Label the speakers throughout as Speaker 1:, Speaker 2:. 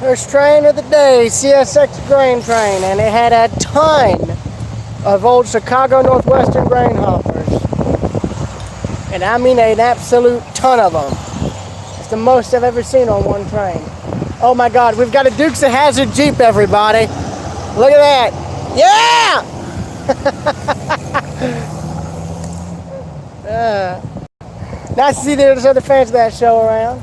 Speaker 1: First train of the day, CSX grain train, and it had a ton of old Chicago Northwestern grain hoppers. And I mean an absolute ton of them. It's the most I've ever seen on one train. Oh my God, we've got a Dukes of Hazzard Jeep, everybody. Look at that. Yeah! Nice to see there's other fans of that show around.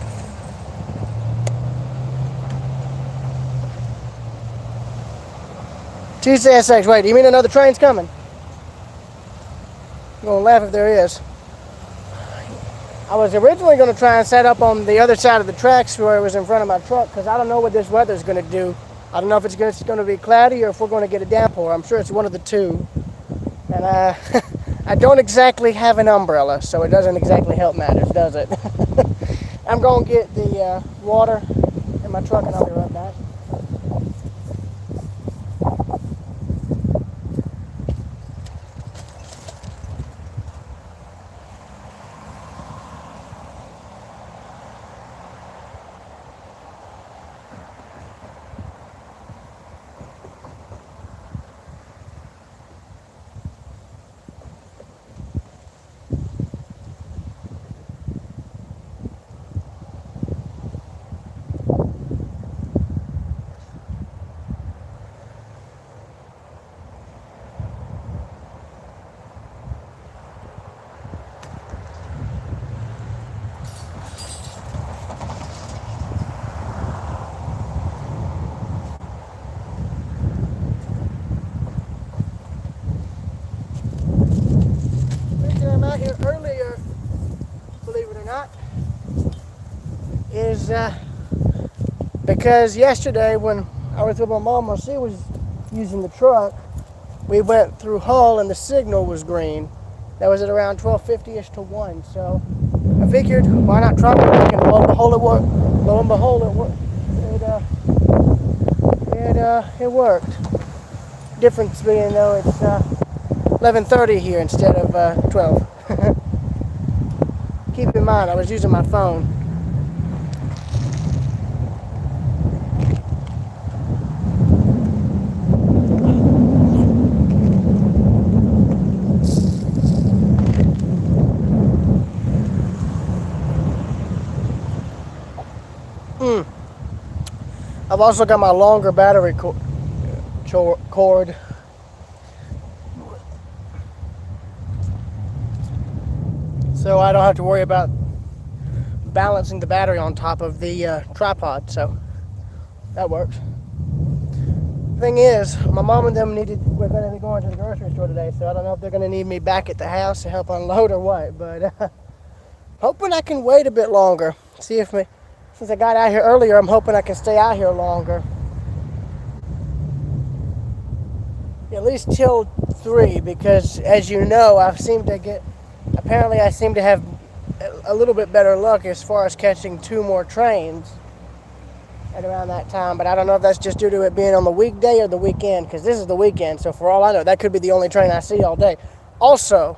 Speaker 1: TCSX, wait, you mean another train's coming? I'm gonna laugh if there is. I was originally gonna try and set up on the other side of the tracks where it was in front of my truck, because I don't know what this weather's gonna do. I don't know if it's gonna be cloudy or if we're gonna get a downpour. I'm sure it's one of the two. And I don't exactly have an umbrella, so it doesn't exactly help matters, does it? I'm gonna get the water in my truck and I'll be right back. I'm out here earlier, believe it or not, is because yesterday when I was with my mom while she was using the truck, we went through Hull and the signal was green. That was at around 12:50ish to 1. So I figured, why not try my luck? And lo and behold, it worked. Lo and behold, it worked. It worked. Difference being though it's 11:30 here instead of 12. Keep in mind, I was using my phone. I've also got my longer battery cord. So I don't have to worry about balancing the battery on top of the tripod, so that works. Thing is, my mom and them we're going to be going to the grocery store today, so I don't know if they're going to need me back at the house to help unload or what, but hoping I can wait a bit longer. Since I got out here earlier, I'm hoping I can stay out here longer. At least till 3, because as you know, apparently I seem to have a little bit better luck as far as catching 2 more trains at around that time, but I don't know if that's just due to it being on the weekday or the weekend, because this is the weekend, so for all I know, that could be the only train I see all day. Also,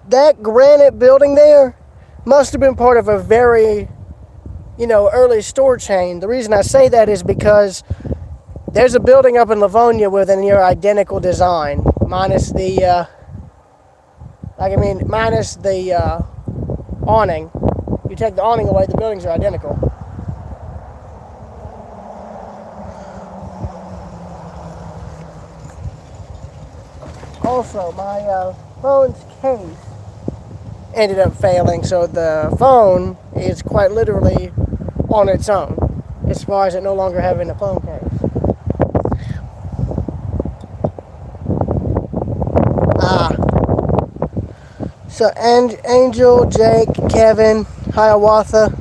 Speaker 1: that granite building there must have been part of a very, early store chain. The reason I say that is because there's a building up in Livonia with a near identical design, minus the awning. You take the awning away, the buildings are identical. Also, my phone's case ended up failing, so the phone is quite literally on its own, as far as it no longer having a phone case. So, and Angel, Jake, Kevin, Hiawatha.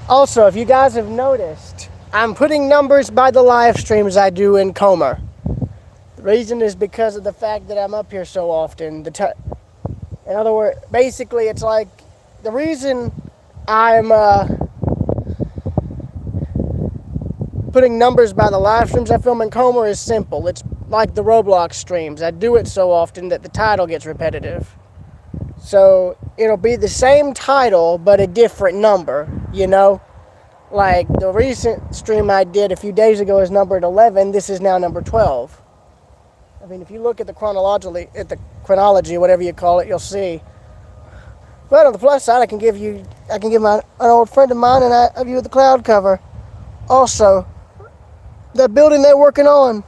Speaker 1: Also, if you guys have noticed, I'm putting numbers by the live streams I do in Comer. The reason is because of the fact that I'm up here so often. In other words, basically, it's like the reason I'm putting numbers by the live streams I film in Comer is simple. It's like the Roblox streams. I do it so often that the title gets repetitive. So it'll be the same title but a different number, you know? Like the recent stream I did a few days ago is numbered 11. This is now number 12. I mean, if you look at the chronology, whatever you call it, you'll see. But on the plus side, I can give an old friend of mine a view of the cloud cover. Also, the building they're working on,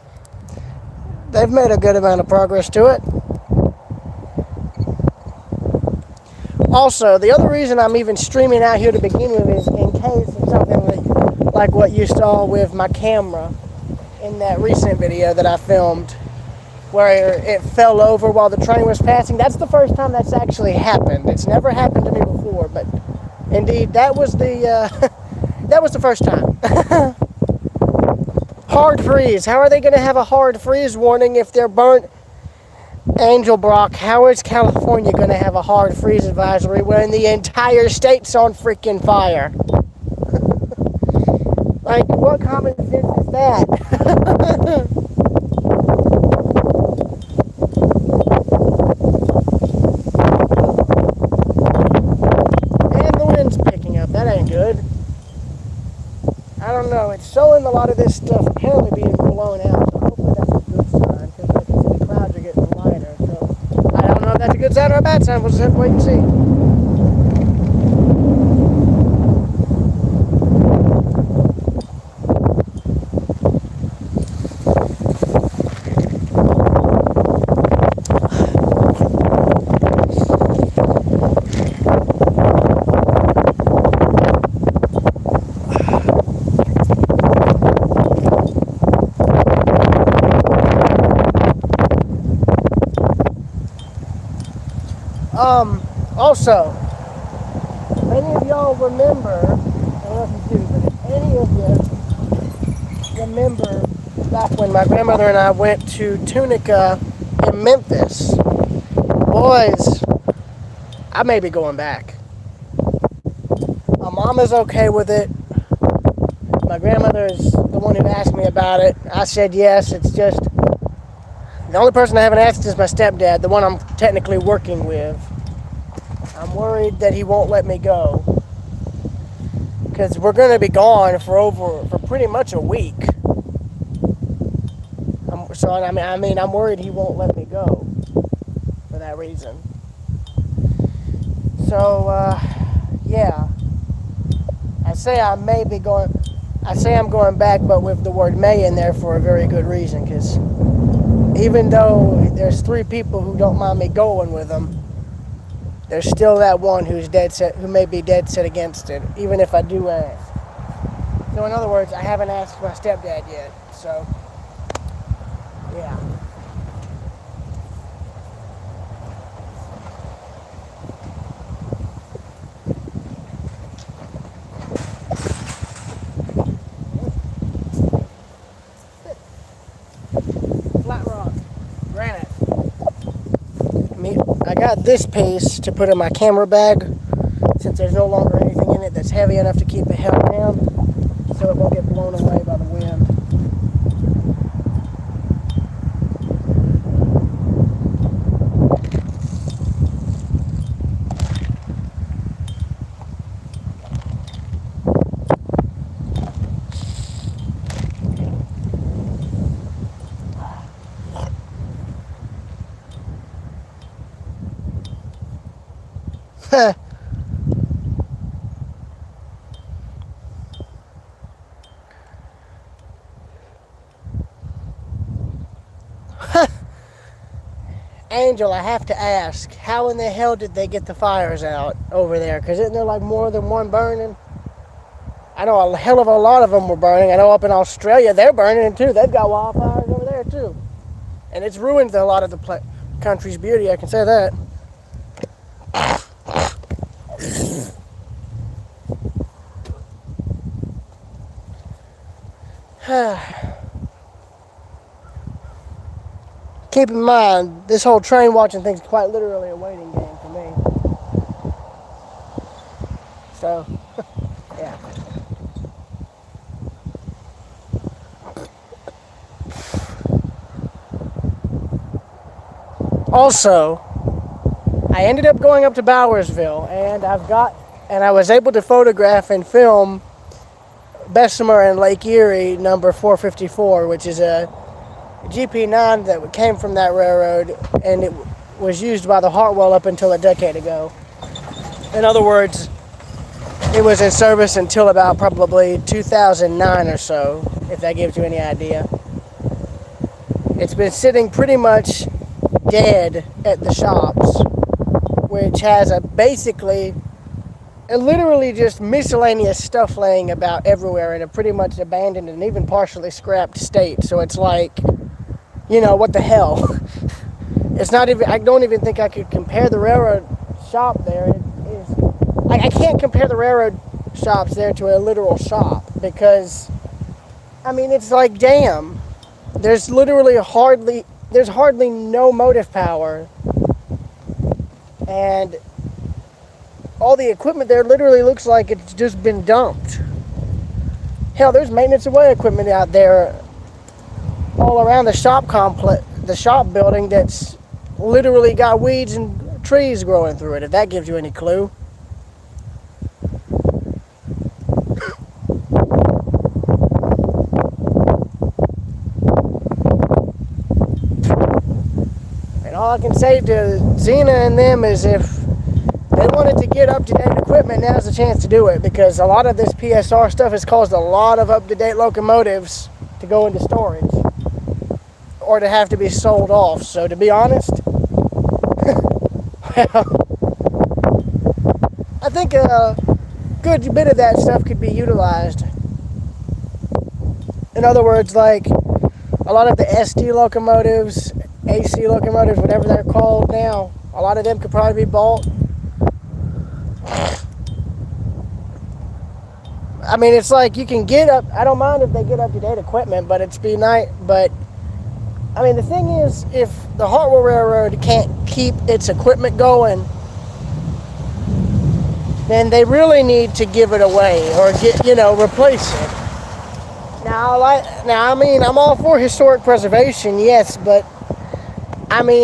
Speaker 1: they've made a good amount of progress to it. Also, the other reason I'm even streaming out here to begin with is in case of something like what you saw with my camera in that recent video that I filmed, where it fell over while the train was passing. That's the first time that's actually happened. It's never happened to me before, but indeed that was the first time. Hard freeze. How are they going to have a hard freeze warning if they're burnt? Angel Brock, how is California going to have a hard freeze advisory when the entire state's on freaking fire? Like, what common sense is that? That ain't good. I don't know. It's showing a lot of this stuff apparently being blown out. So hopefully that's a good sign, because I can see the clouds are getting lighter. So I don't know if that's a good sign or a bad sign. We'll just have to wait and see. Also, many of y'all remember, I don't know if you do, but if any of you remember back when my grandmother and I went to Tunica in Memphis, boys, I may be going back. My mom is okay with it. My grandmother is the one who asked me about it. I said yes. It's just the only person I haven't asked is my stepdad, the one I'm technically working with. I'm worried that he won't let me go, because we're going to be gone for pretty much a week. I'm worried he won't let me go for that reason. So yeah, I say I'm going back, but with the word may in there for a very good reason, because even though there's 3 people who don't mind me going with them, there's still that one who may be dead set against it, even if I do ask. So in other words, I haven't asked my stepdad yet, so yeah. Flat rock, granite. I got this piece to put in my camera bag, since there's no longer anything in it that's heavy enough to keep it held down, so it won't get blown away by the wind. Angel, I have to ask, how in the hell did they get the fires out over there? Because isn't there like more than one burning? I know a hell of a lot of them were burning. I know up in Australia they're burning too. They've got wildfires over there too. And it's ruined a lot of the country's beauty, I can say that. Keep in mind, this whole train watching thing's quite literally a waiting game for me. So, yeah. Also, I ended up going up to Bowersville, and I was able to photograph and film Bessemer and Lake Erie number 454, which is a GP9 that came from that railroad, and it was used by the Hartwell up until a decade ago. In other words, it was in service until about probably 2009 or so, if that gives you any idea. It's been sitting pretty much dead at the shops, which has literally just miscellaneous stuff laying about everywhere in a pretty much abandoned and even partially scrapped state. So it's like, what the hell? It's not even, I don't even think I could compare the railroad shop there. I can't compare the railroad shops there to a literal shop because, it's like, damn, there's hardly no motive power, and all the equipment there literally looks like it's just been dumped. Hell, there's maintenance away equipment out there all around the shop complex, the shop building that's literally got weeds and trees growing through it, if that gives you any clue. And all I can say to Xena and them is if they wanted to get up-to-date equipment, now's the chance to do it, because a lot of this PSR stuff has caused a lot of up-to-date locomotives to go into storage or to have to be sold off. So to be honest, I think a good bit of that stuff could be utilized. In other words, like a lot of the SD locomotives, AC locomotives, whatever they're called now, a lot of them could probably be bought. It's like you can get up. I don't mind if they get up-to-date equipment, but it's be nice. But the thing is, if the Hartwell Railroad can't keep its equipment going, then they really need to give it away or replace it. Now, I'm all for historic preservation, yes, but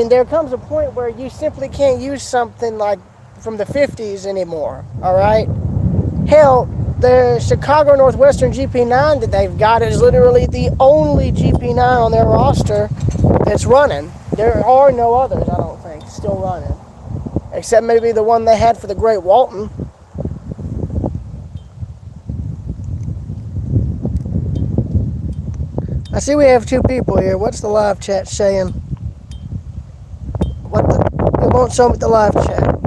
Speaker 1: there comes a point where you simply can't use something like from the 50s anymore. All right, hell, the Chicago Northwestern GP9 that they've got is literally the only GP9 on their roster that's running. There are no others, I don't think, still running, except maybe the one they had for the Great Walton. I see we have two people here. What's the live chat saying? It won't show me the live chat.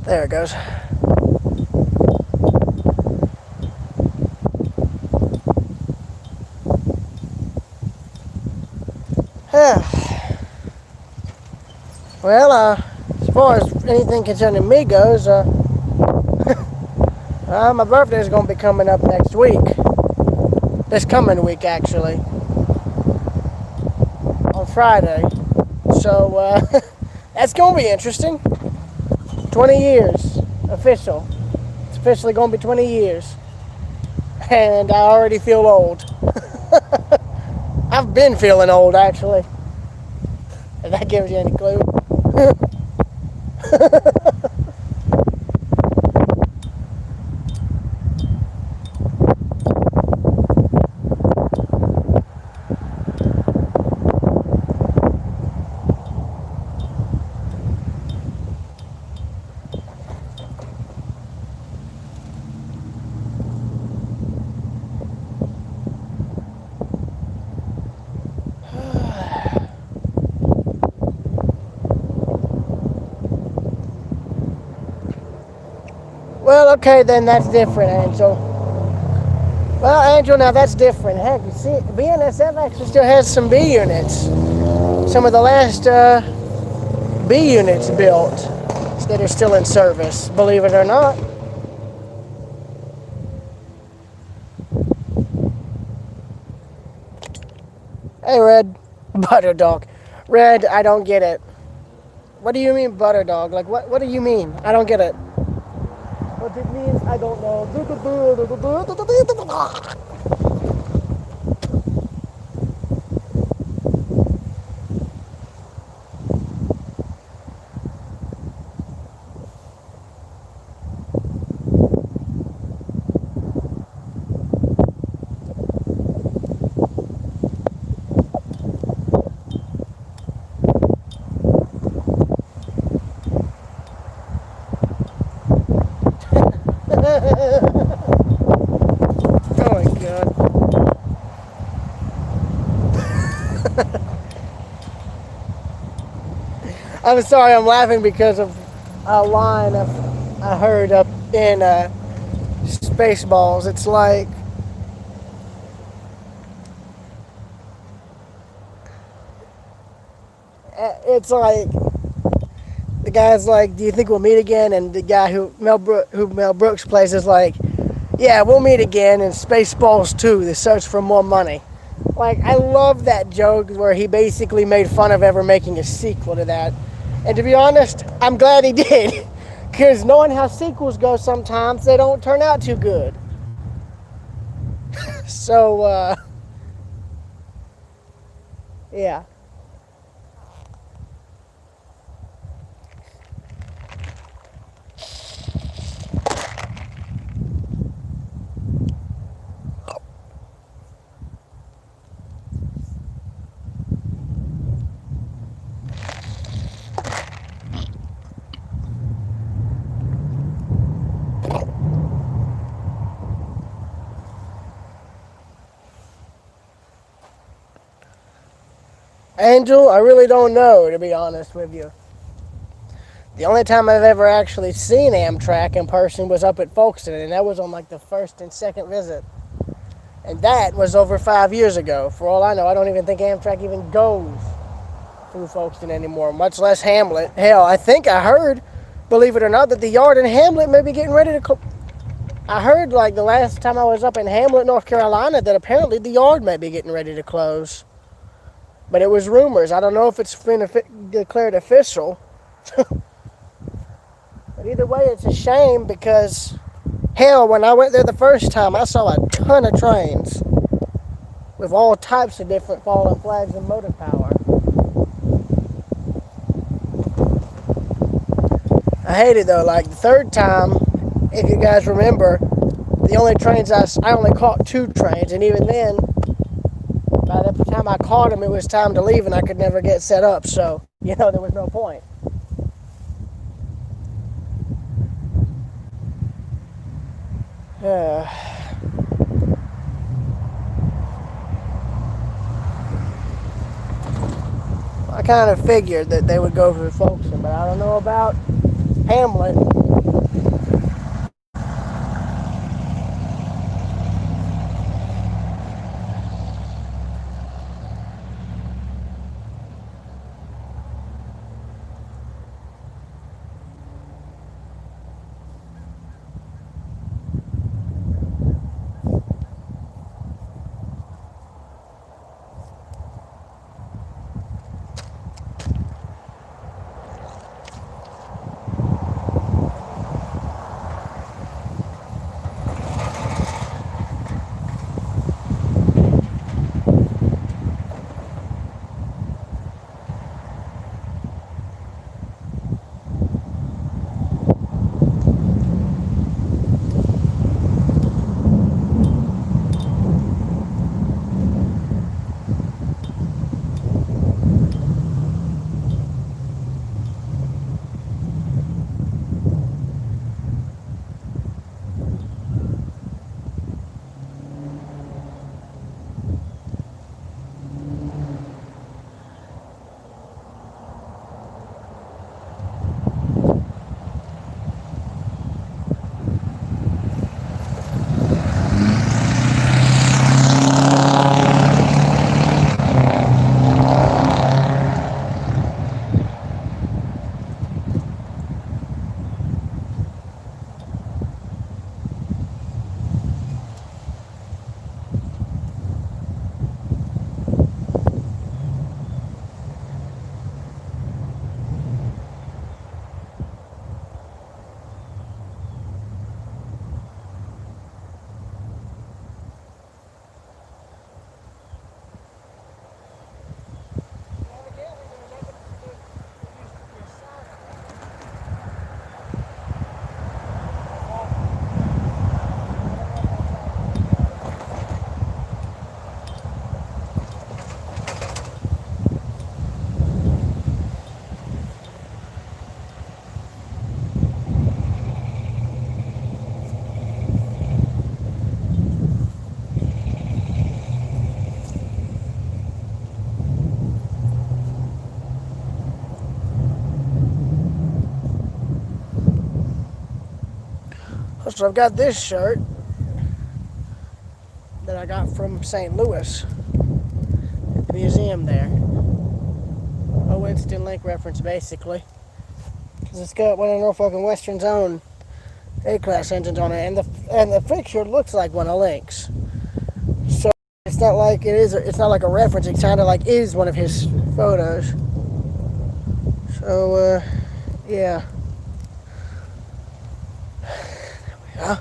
Speaker 1: There it goes. Well, as far as anything concerning me goes, my birthday is going to be coming up next week. This coming week, actually. On Friday. So, that's going to be interesting. 20 years. Official. It's officially going to be 20 years. And I already feel old. I've been feeling old, actually. If that gives you any clue. Well, okay, then that's different, Angel. Well, Angel, now that's different. Heck, you see, BNSF actually still has some B units. Some of the last B units built that are still in service, believe it or not. Hey, Red. Butterdog. Red, I don't get it. What do you mean, Butterdog? Like, what do you mean? I don't get it. What it means, I don't know. I'm sorry, I'm laughing because of a line I heard up in Spaceballs. It's like the guy's like, "Do you think we'll meet again?" And the guy who Mel Brooks plays is like, "Yeah, we'll meet again in Spaceballs 2: The Search for More Money." Like, I love that joke where he basically made fun of ever making a sequel to that. And to be honest, I'm glad he did. Because knowing how sequels go sometimes, they don't turn out too good. So, yeah. Angel, I really don't know, to be honest with you. The only time I've ever actually seen Amtrak in person was up at Folkestone, and that was on like the first and second visit. And that was over 5 years ago. For all I know, I don't even think Amtrak even goes through Folkestone anymore, much less Hamlet. Hell, I think I heard, believe it or not, that the yard in Hamlet may be getting ready to. I heard like the last time I was up in Hamlet, North Carolina, that apparently the yard may be getting ready to close. But it was rumors. I don't know if it's been declared official. But either way, it's a shame because, hell, when I went there the first time, I saw a ton of trains with all types of different fallen flags and motive power. I hate it though. Like the third time, if you guys remember, the only trains I only caught 2 trains, and even then, by the time I caught them, it was time to leave, and I could never get set up. So there was no point. I kind of figured that they would go for Folkestone, but I don't know about Hamlet. Also, I've got this shirt that I got from St. Louis, at the museum there. A Winston Link reference, basically. Because it's got one of Norfolk and Western's own A-class engines on it, and the fixture looks like one of Link's. So it's not like it's not like a reference. It kind of like is one of his photos. So yeah. There we go.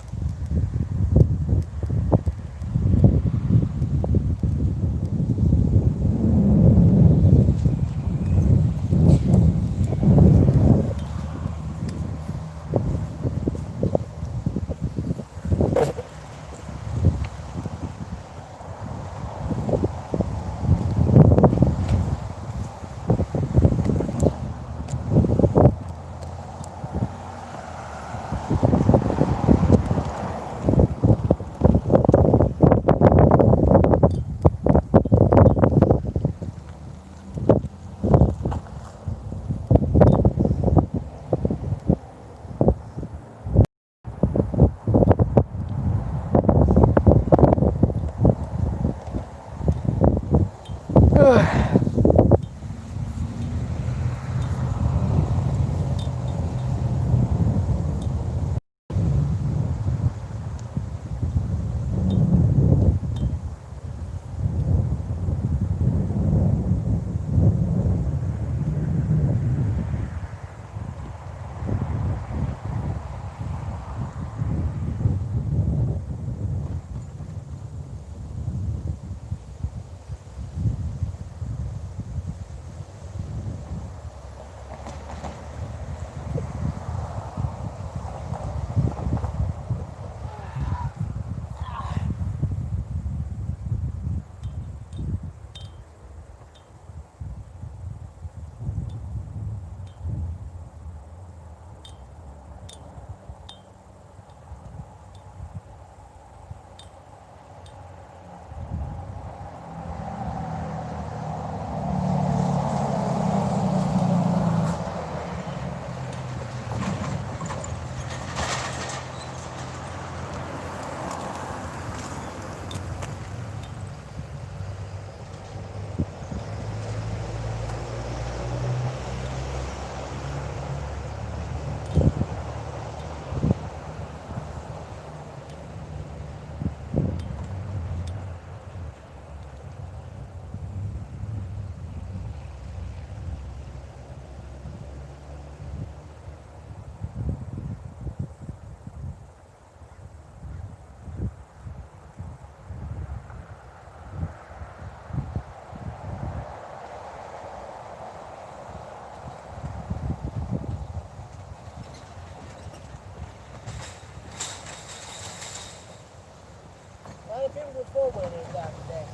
Speaker 1: A lot of people with four-wheelers out today.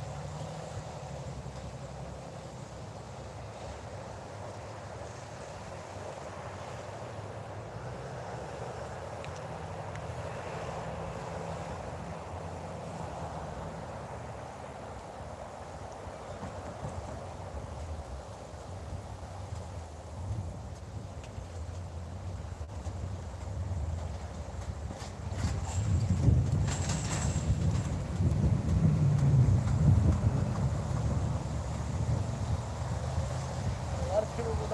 Speaker 1: A lot of people with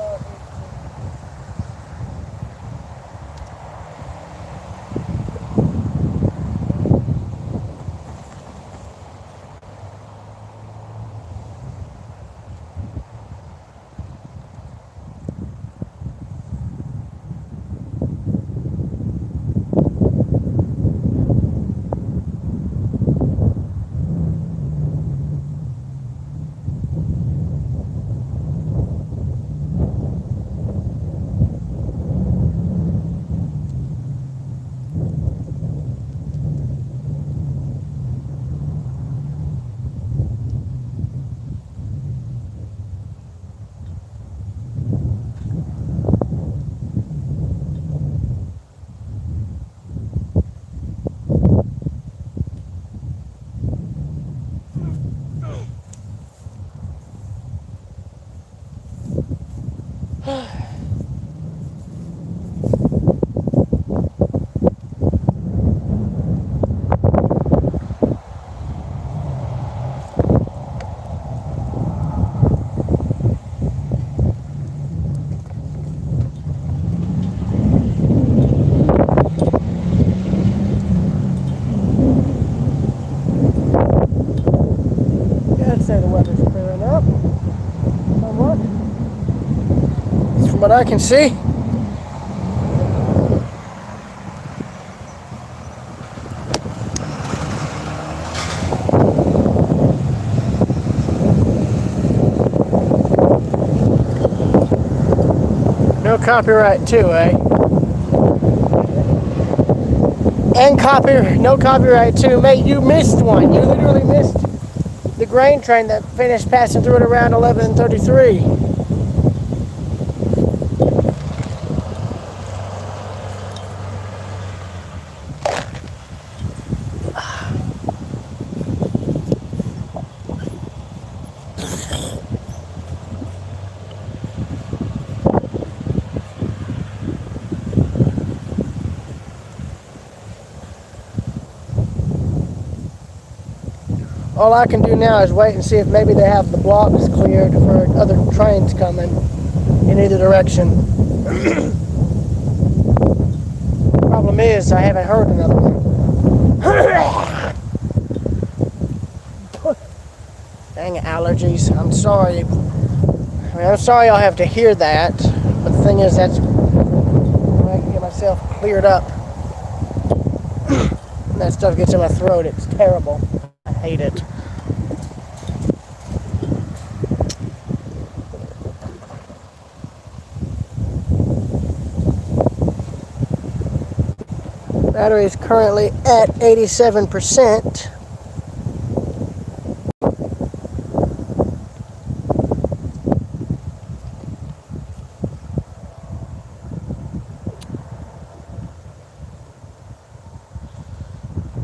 Speaker 1: from what I can see. No copyright too, eh? And no copyright too. Mate, you missed one. You literally missed the grain train that finished passing through it around 11:33. All I can do now is wait and see if maybe they have the blocks cleared for other trains coming in either direction. Problem is, I haven't heard another one. Dang allergies. I'm sorry. I'm sorry I'll have to hear that. But the thing is, I can get myself cleared up. And that stuff gets in my throat. It's terrible. I hate it. Battery is currently at 87%.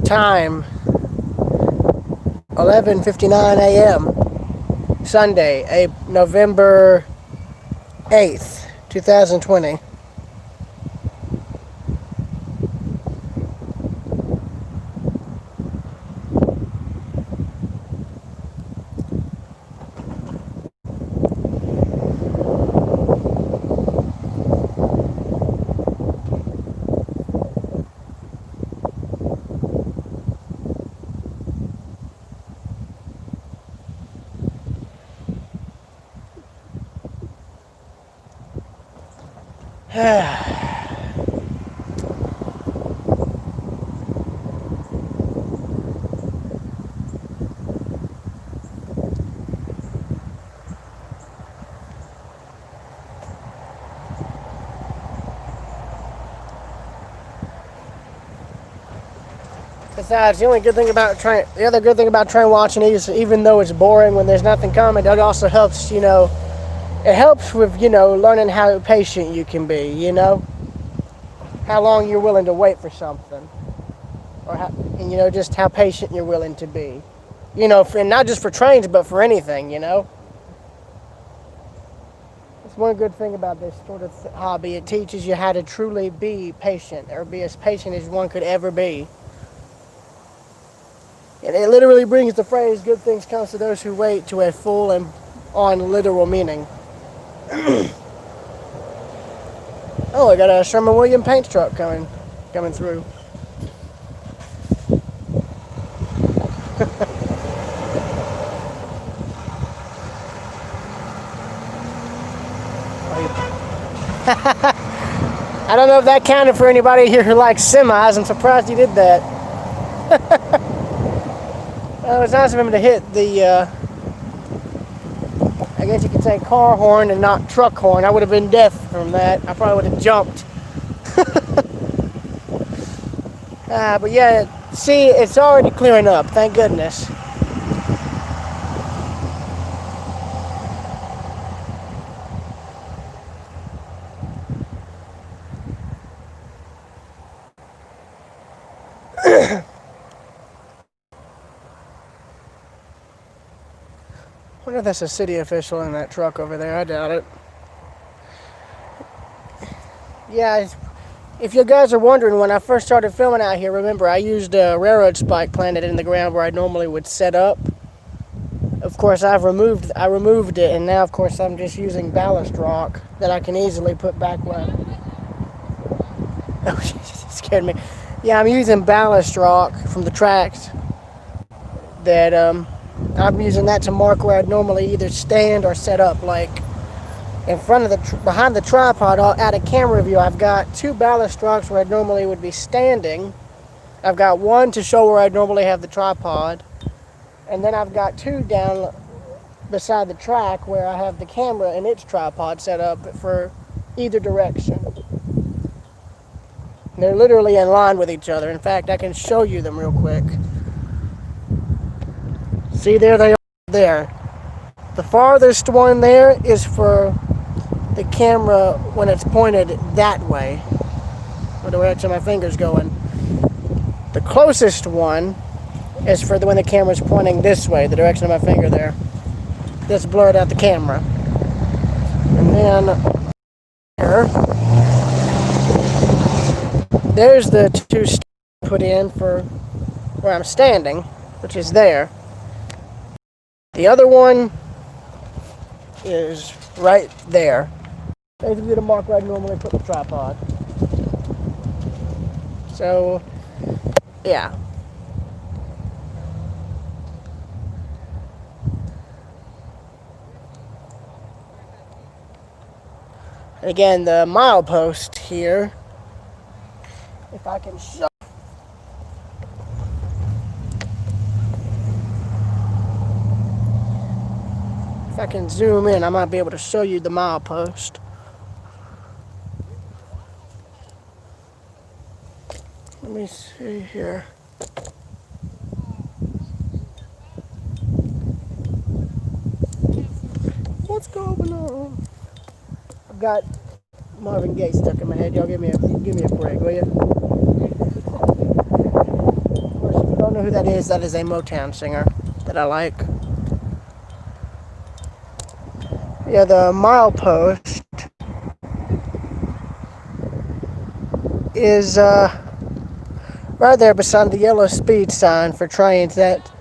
Speaker 1: Time 11:59 a.m. Sunday, November 8th, 2020. Besides, the other good thing about train watching is, even though it's boring when there's nothing coming, it also helps, it helps with, learning how patient you can be, how long you're willing to wait for something, or and just how patient you're willing to be, and not just for trains, but for anything, It's one good thing about this sort of hobby. It teaches you how to truly be patient, or be as patient as one could ever be. And it literally brings the phrase, good things come to those who wait, to a full and on literal meaning. Oh, I got a Sherwin-Williams paint truck coming through. I don't know if that counted for anybody here who likes semis. I'm surprised you did that. Well, it's nice of him to hit the, I guess you could say car horn and not truck horn. I would have been deaf from that. I probably would have jumped. But yeah, see, it's already clearing up. Thank goodness. I wonder if that's a city official in that truck over there. I doubt it. Yeah, if you guys are wondering, when I first started filming out here, remember I used a railroad spike planted in the ground where I normally would set up. Of course, I removed it, and now, of course, I'm just using ballast rock that I can easily put back where. Oh, it scared me. Yeah, I'm using ballast rock from the tracks that I'm using that to mark where I'd normally either stand or set up, like in front of behind the tripod, at a camera view, I've got two ballast trucks where I normally would be standing. I've got one to show where I'd normally have the tripod, and then I've got two down beside the track where I have the camera and its tripod set up for either direction. And they're literally in line with each other. In fact, I can show you them real quick. See, there they are there. The farthest one there is for the camera when it's pointed that way, or the direction my finger's going. The closest one is for when the camera's pointing this way, the direction of my finger there. That's blurred out the camera. And then here, there's the two put in for where I'm standing, which is there. The other one is right there. Basically the mark where I normally put the tripod. So, yeah. And again, the milepost here, if I can show. If I can zoom in, I might be able to show you the milepost. Let me see here. What's going on? I've got Marvin Gaye stuck in my head. Y'all give me a break, will you? Of course, if you don't know who that is a Motown singer that I like. Yeah, the milepost is right there beside the yellow speed sign for trains. That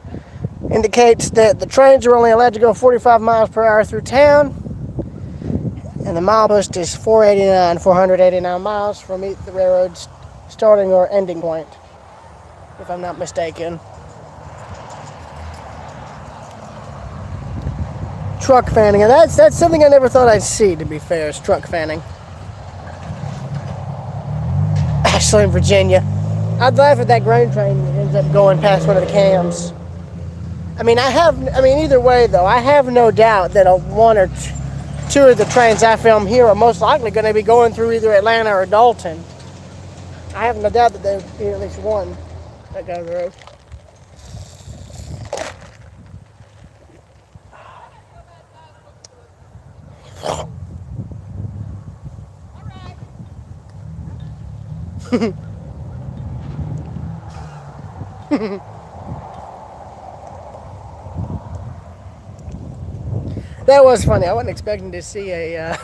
Speaker 1: indicates that the trains are only allowed to go 45 miles per hour through town, and the milepost is 489 miles from the railroad's starting or ending point, if I'm not mistaken. Truck fanning, and that's something I never thought I'd see, to be fair, is truck fanning. Ashland, Virginia. I'd laugh at that grain train that ends up going past one of the cams. Either way though, I have no doubt that one or two of the trains I film here are most likely going to be going through either Atlanta or Dalton. I have no doubt that there'll be at least one that goes through. That was funny. I wasn't expecting to see I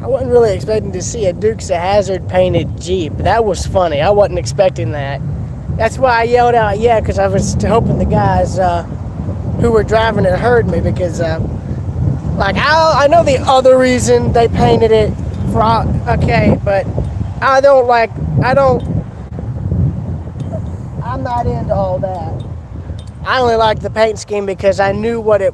Speaker 1: wasn't really expecting to see a Dukes of Hazzard painted Jeep. That was funny. I wasn't expecting that. That's why I yelled out, yeah, because I was hoping the guys who were driving it heard me, because I know the other reason they painted it for, okay, but I'm not into all that. I only like the paint scheme because I knew what it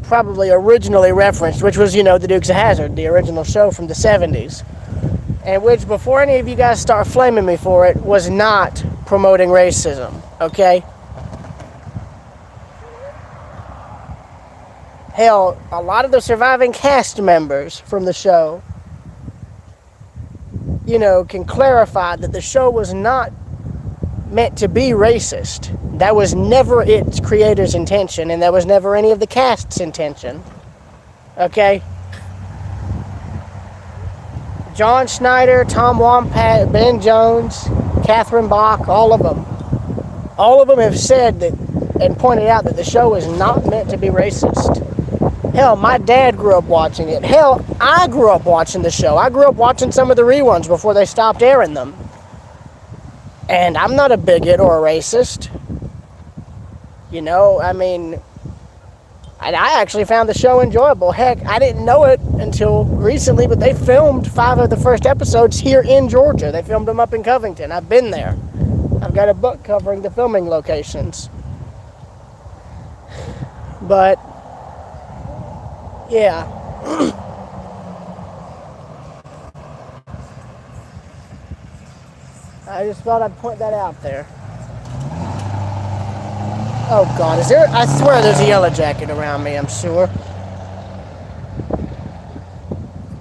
Speaker 1: probably originally referenced, which was, the Dukes of Hazzard, the original show from the 70s. And which, before any of you guys start flaming me for it, was not promoting racism, okay? Hell, a lot of the surviving cast members from the show, can clarify that the show was not meant to be racist. That was never its creator's intention, and that was never any of the cast's intention. Okay? John Schneider, Tom Wampat, Ben Jones, Catherine Bach, all of them have said that and pointed out that the show is not meant to be racist. Hell, my dad grew up watching it. Hell, I grew up watching the show. I grew up watching some of the reruns before they stopped airing them. And I'm not a bigot or a racist. I actually found the show enjoyable. Heck, I didn't know it until recently, but they filmed 5 of the first episodes here in Georgia. They filmed them up in Covington. I've been there. I've got a book covering the filming locations. But yeah, I just thought I'd point that out there. Oh God, is there? I swear there's a yellow jacket around me. I'm sure.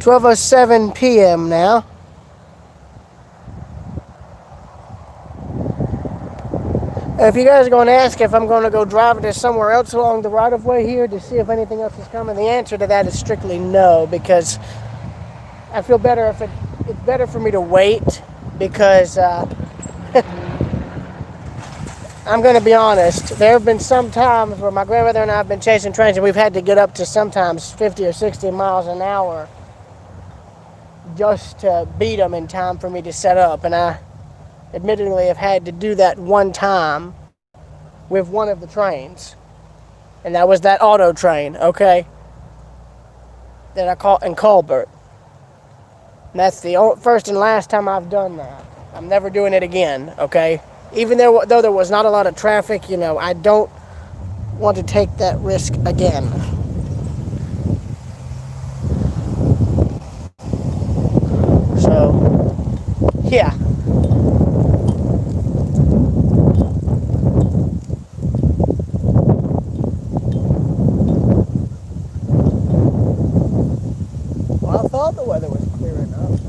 Speaker 1: 12:07 p.m. now. If you guys are going to ask if I'm going to go driving to somewhere else along the right of way here to see if anything else is coming, the answer to that is strictly no, because I feel better if it's better for me to wait, because I'm going to be honest, there have been some times where my grandmother and I have been chasing trains and we've had to get up to sometimes 50 or 60 miles an hour just to beat them in time for me to set up. And I admittedly have had to do that one time with one of the trains. And that was that auto train, okay? That I caught in Colbert. And that's the first and last time I've done that. I'm never doing it again, okay? Even though there was not a lot of traffic, you know, I don't want to take that risk again. So, yeah. Well, I thought the weather was clear enough.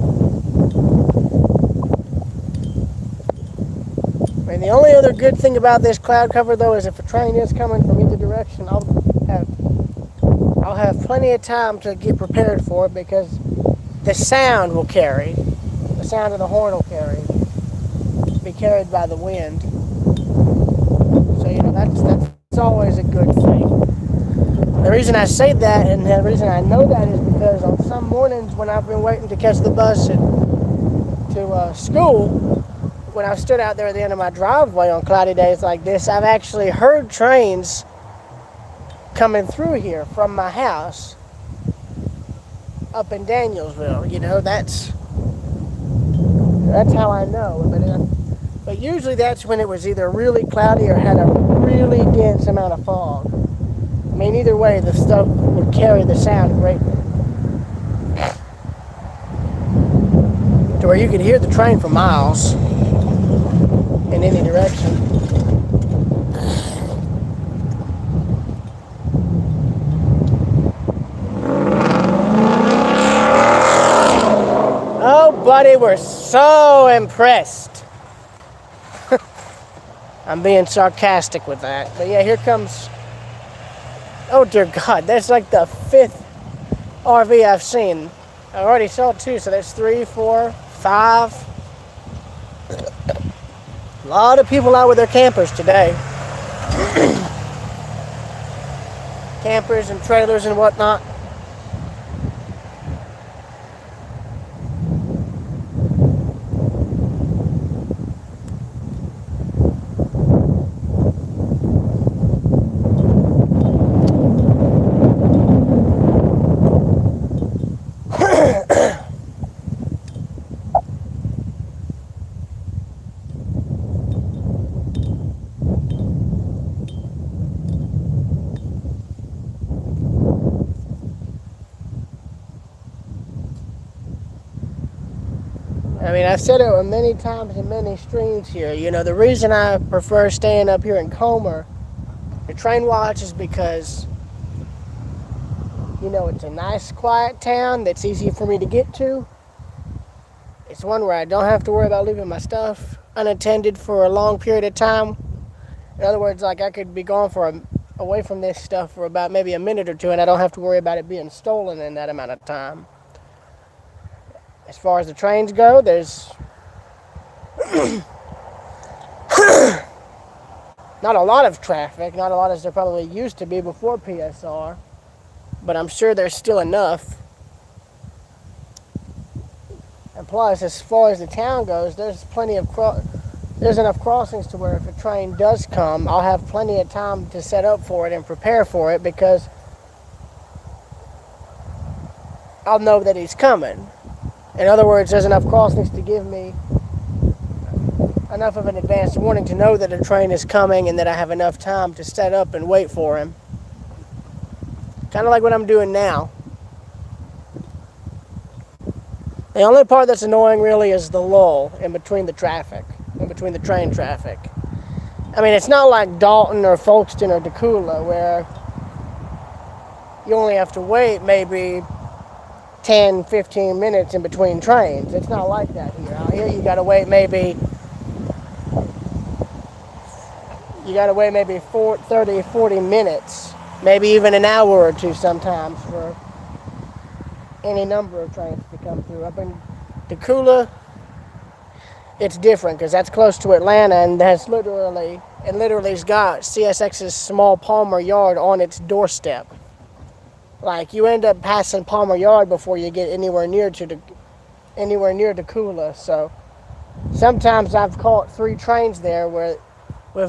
Speaker 1: I mean, the only other good thing about this cloud cover, though, is if a train is coming from either direction, I'll have plenty of time to get prepared for it, because the sound will carry. The sound of the horn will be carried by the wind. So, you know, that's always a good thing. The reason I say that, and the reason I know that, is because on some mornings when I've been waiting to catch the bus to school, when I stood out there at the end of my driveway on cloudy days like this, I've actually heard trains coming through here from my house up in Danielsville. You know, that's how I know. But usually that's when it was either really cloudy or had a really dense amount of fog. I mean, either way, the stuff would carry the sound greatly, to where you could hear the train for miles in any direction. Oh, buddy, we're so impressed. I'm being sarcastic with that. But yeah, here comes... Oh, dear God, that's like the 5th RV I've seen. I already saw 2, so that's 3, 4, 5. A lot of people out with their campers today. Campers and trailers and whatnot. I mean, I've said it many times in many streams here. You know, the reason I prefer staying up here in Comer, the train watch, is because, you know, it's a nice, quiet town that's easy for me to get to. It's one where I don't have to worry about leaving my stuff unattended for a long period of time. In other words, like, I could be gone away from this stuff for about maybe a minute or two, and I don't have to worry about it being stolen in that amount of time. As far as the trains go, there's not a lot of traffic, not a lot as there probably used to be before PSR, but I'm sure there's still enough. And plus, as far as the town goes, there's enough crossings to where if a train does come, I'll have plenty of time to set up for it and prepare for it, because I'll know that he's coming. In other words, there's enough crossings to give me enough of an advance warning to know that a train is coming and that I have enough time to set up and wait for him. Kind of like what I'm doing now. The only part that's annoying really is the lull in between the traffic, in between the train traffic. I mean, it's not like Dalton or Folkestone or Decula where you only have to wait maybe 10, 15 minutes in between trains. It's not like that here. Out here you gotta wait maybe 30, 40 minutes, maybe even an hour or two sometimes for any number of trains to come through. Up in Decula, it's different because that's close to Atlanta and has literally's got CSX's small Palmer Yard on its doorstep. Like, you end up passing Palmer Yard before you get anywhere near Decula. So sometimes I've caught 3 trains there with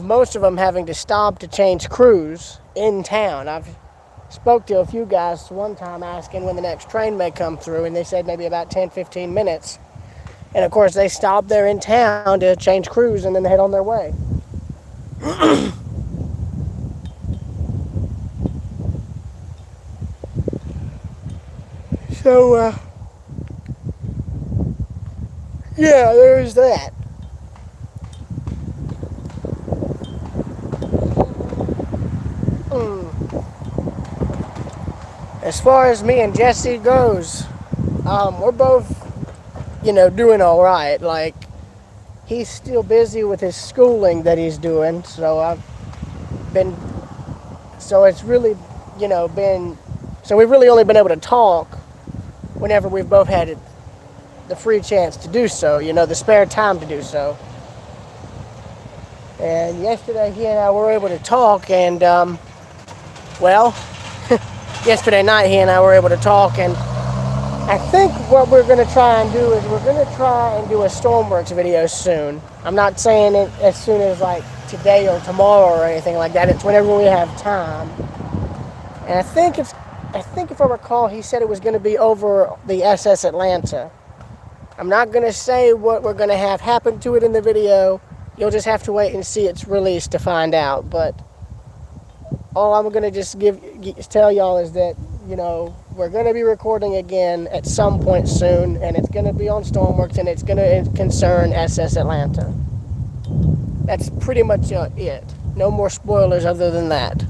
Speaker 1: most of them having to stop to change crews in town. I've spoke to a few guys one time asking when the next train may come through, and they said maybe about 10, 15 minutes. And of course they stop there in town to change crews and then they head on their way. So, yeah, there's that. As far as me and Jesse goes, we're both, doing all right. Like, he's still busy with his schooling that he's doing, so it's really, so we've really only been able to talk whenever we've both had the free chance to do so, the spare time to do so. And yesterday he and I were able to talk, and, yesterday night he and I were able to talk, and I think what we're going to try and do is we're going to try and do a Stormworks video soon. I'm not saying it as soon as like today or tomorrow or anything like that. It's whenever we have time. And I think if I recall, he said it was going to be over the SS Atlanta. I'm not going to say what we're going to have happen to it in the video. You'll just have to wait and see its release to find out. But all I'm going to just tell y'all is that, we're going to be recording again at some point soon, and it's going to be on Stormworks, and it's going to concern SS Atlanta. That's pretty much it. No more spoilers other than that.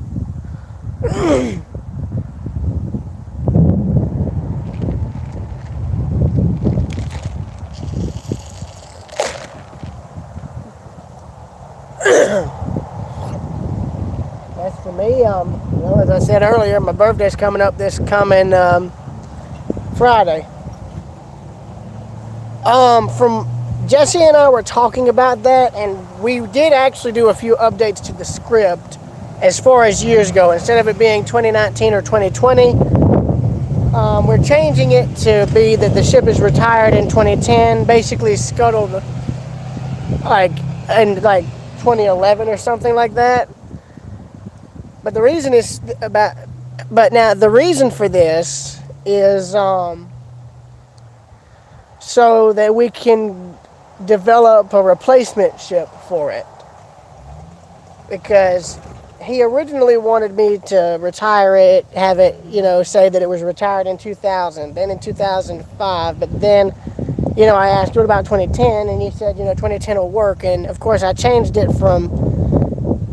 Speaker 1: As for me, as I said earlier, my birthday's coming up this coming Friday. From Jesse and I were talking about that, and we did actually do a few updates to the script as far as years go. Instead of it being 2019 or 2020, we're changing it to be that the ship is retired in 2010, basically scuttled in 2011 or something like that. But the reason for this is so that we can develop a replacement ship for it. Because he originally wanted me to retire it, have it, say that it was retired in 2000, then in 2005, but then, I asked, what about 2010? And he said, 2010 will work. And of course I changed it from,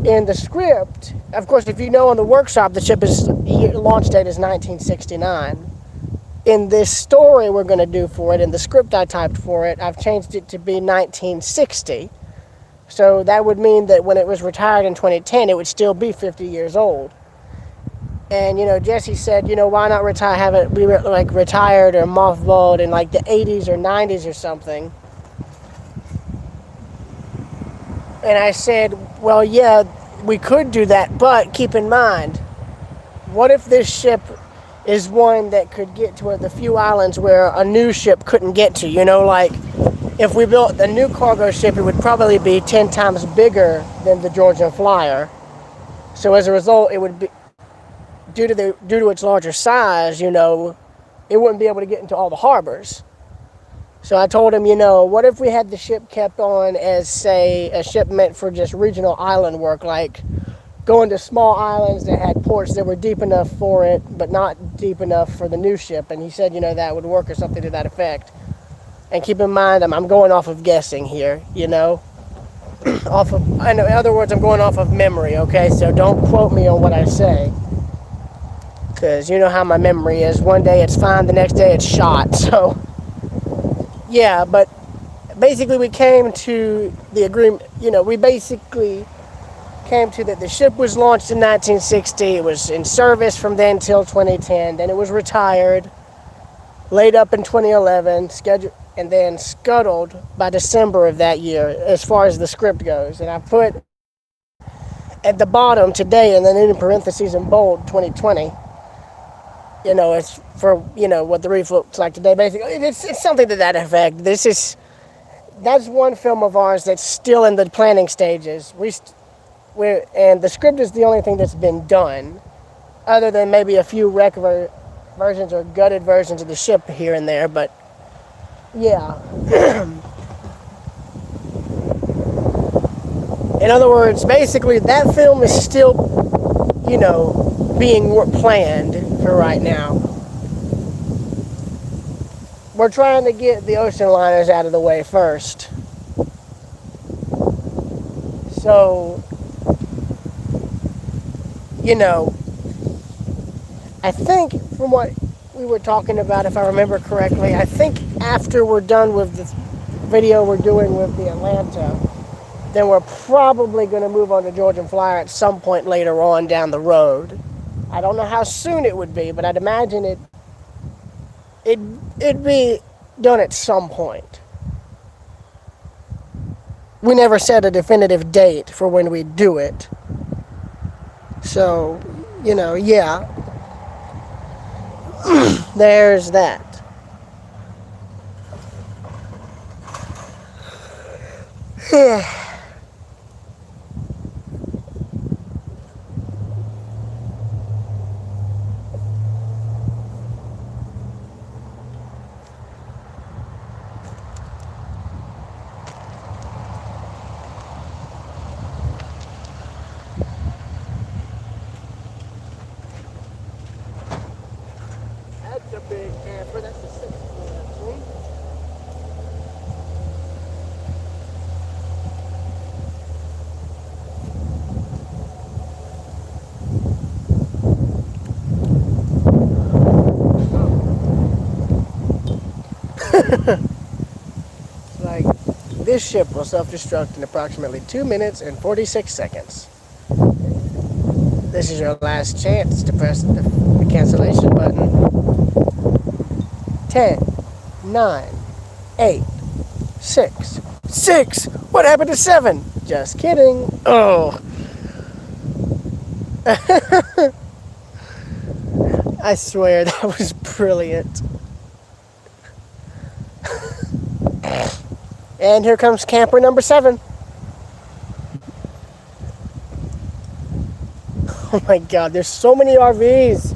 Speaker 1: in the script, of course, if you know on the workshop, the ship's launch date is 1969. In this story we're going to do for it, in the script I typed for it, I've changed it to be 1960. So that would mean that when it was retired in 2010, it would still be 50 years old. And, Jesse said, why not have it be retired or mothballed in like the 80s or 90s or something. And I said, well, yeah, we could do that, but keep in mind, what if this ship is one that could get to the few islands where a new ship couldn't get to? If we built the new cargo ship, it would probably be 10 times bigger than the Georgian Flyer. So as a result, it would be, due to its larger size, it wouldn't be able to get into all the harbors. So I told him, what if we had the ship kept on as, say, a ship meant for just regional island work, like going to small islands that had ports that were deep enough for it, but not deep enough for the new ship. And he said, that would work or something to that effect. And keep in mind, I'm going off of guessing here, in other words, I'm going off of memory, okay? So don't quote me on what I say. Because you know how my memory is. One day it's fine, the next day it's shot. So, yeah, but basically we came to the agreement, we basically came to that the ship was launched in 1960. It was in service from then till 2010. Then it was retired, laid up in 2011, scheduled, and then scuttled by December of that year as far as the script goes. And I put at the bottom today, and then in parentheses in bold, 2020. It's for, what the reef looks like today. Basically, it's something to that effect. That's one film of ours that's still in the planning stages. And the script is the only thing that's been done, other than maybe a few wreck versions or gutted versions of the ship here and there. But yeah. In other words, basically, that film is still, being planned for right now. We're trying to get the ocean liners out of the way first. So, I think from what we were talking about, if I remember correctly, I think after we're done with the video we're doing with the Atlanta, then we're probably going to move on to Georgian Flyer at some point later on down the road. I don't know how soon it would be, but I'd imagine it'd be done at some point. We never set a definitive date for when we'd do it. So, yeah. There's that. That's a big camper. That's a 6-foot, actually. It's like, this ship will self-destruct in approximately 2 minutes and 46 seconds. This is your last chance to press the cancellation button. 10, 9, 8, 6. 6! What happened to 7? Just kidding. Oh. I swear that was brilliant. And here comes camper number 7. Oh my God, there's so many RVs.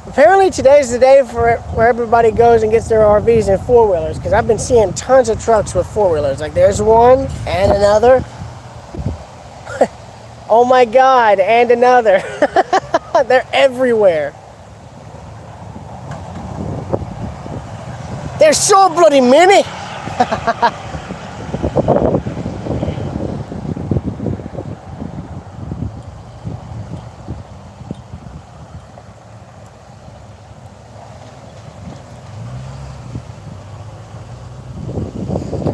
Speaker 1: Apparently today's the day where everybody goes and gets their RVs and 4-wheelers, because I've been seeing tons of trucks with 4-wheelers. Like there's one and another. Oh my God, and another. They're everywhere. There's so bloody many.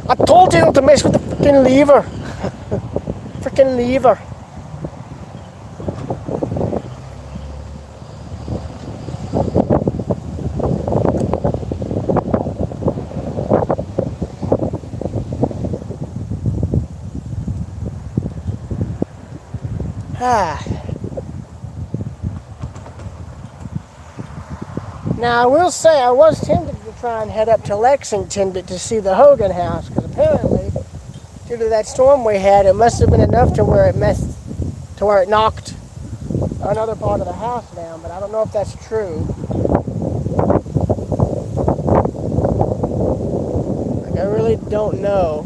Speaker 1: I told you not to mess with the freaking lever. Freaking lever. Now I will say I was tempted to try and head up to Lexington to see the Hogan house, because apparently due to that storm we had, it must have been enough to where it knocked another part of the house down, but I don't know if that's true. Like I really don't know.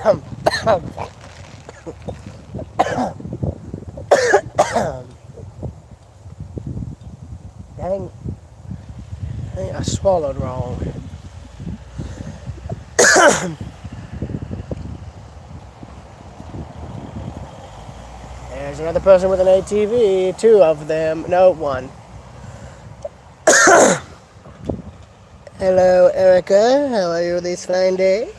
Speaker 1: Dang, I think I swallowed wrong. There's another person with an ATV, two of them, no, one. Hello, Erica, how are you this fine day?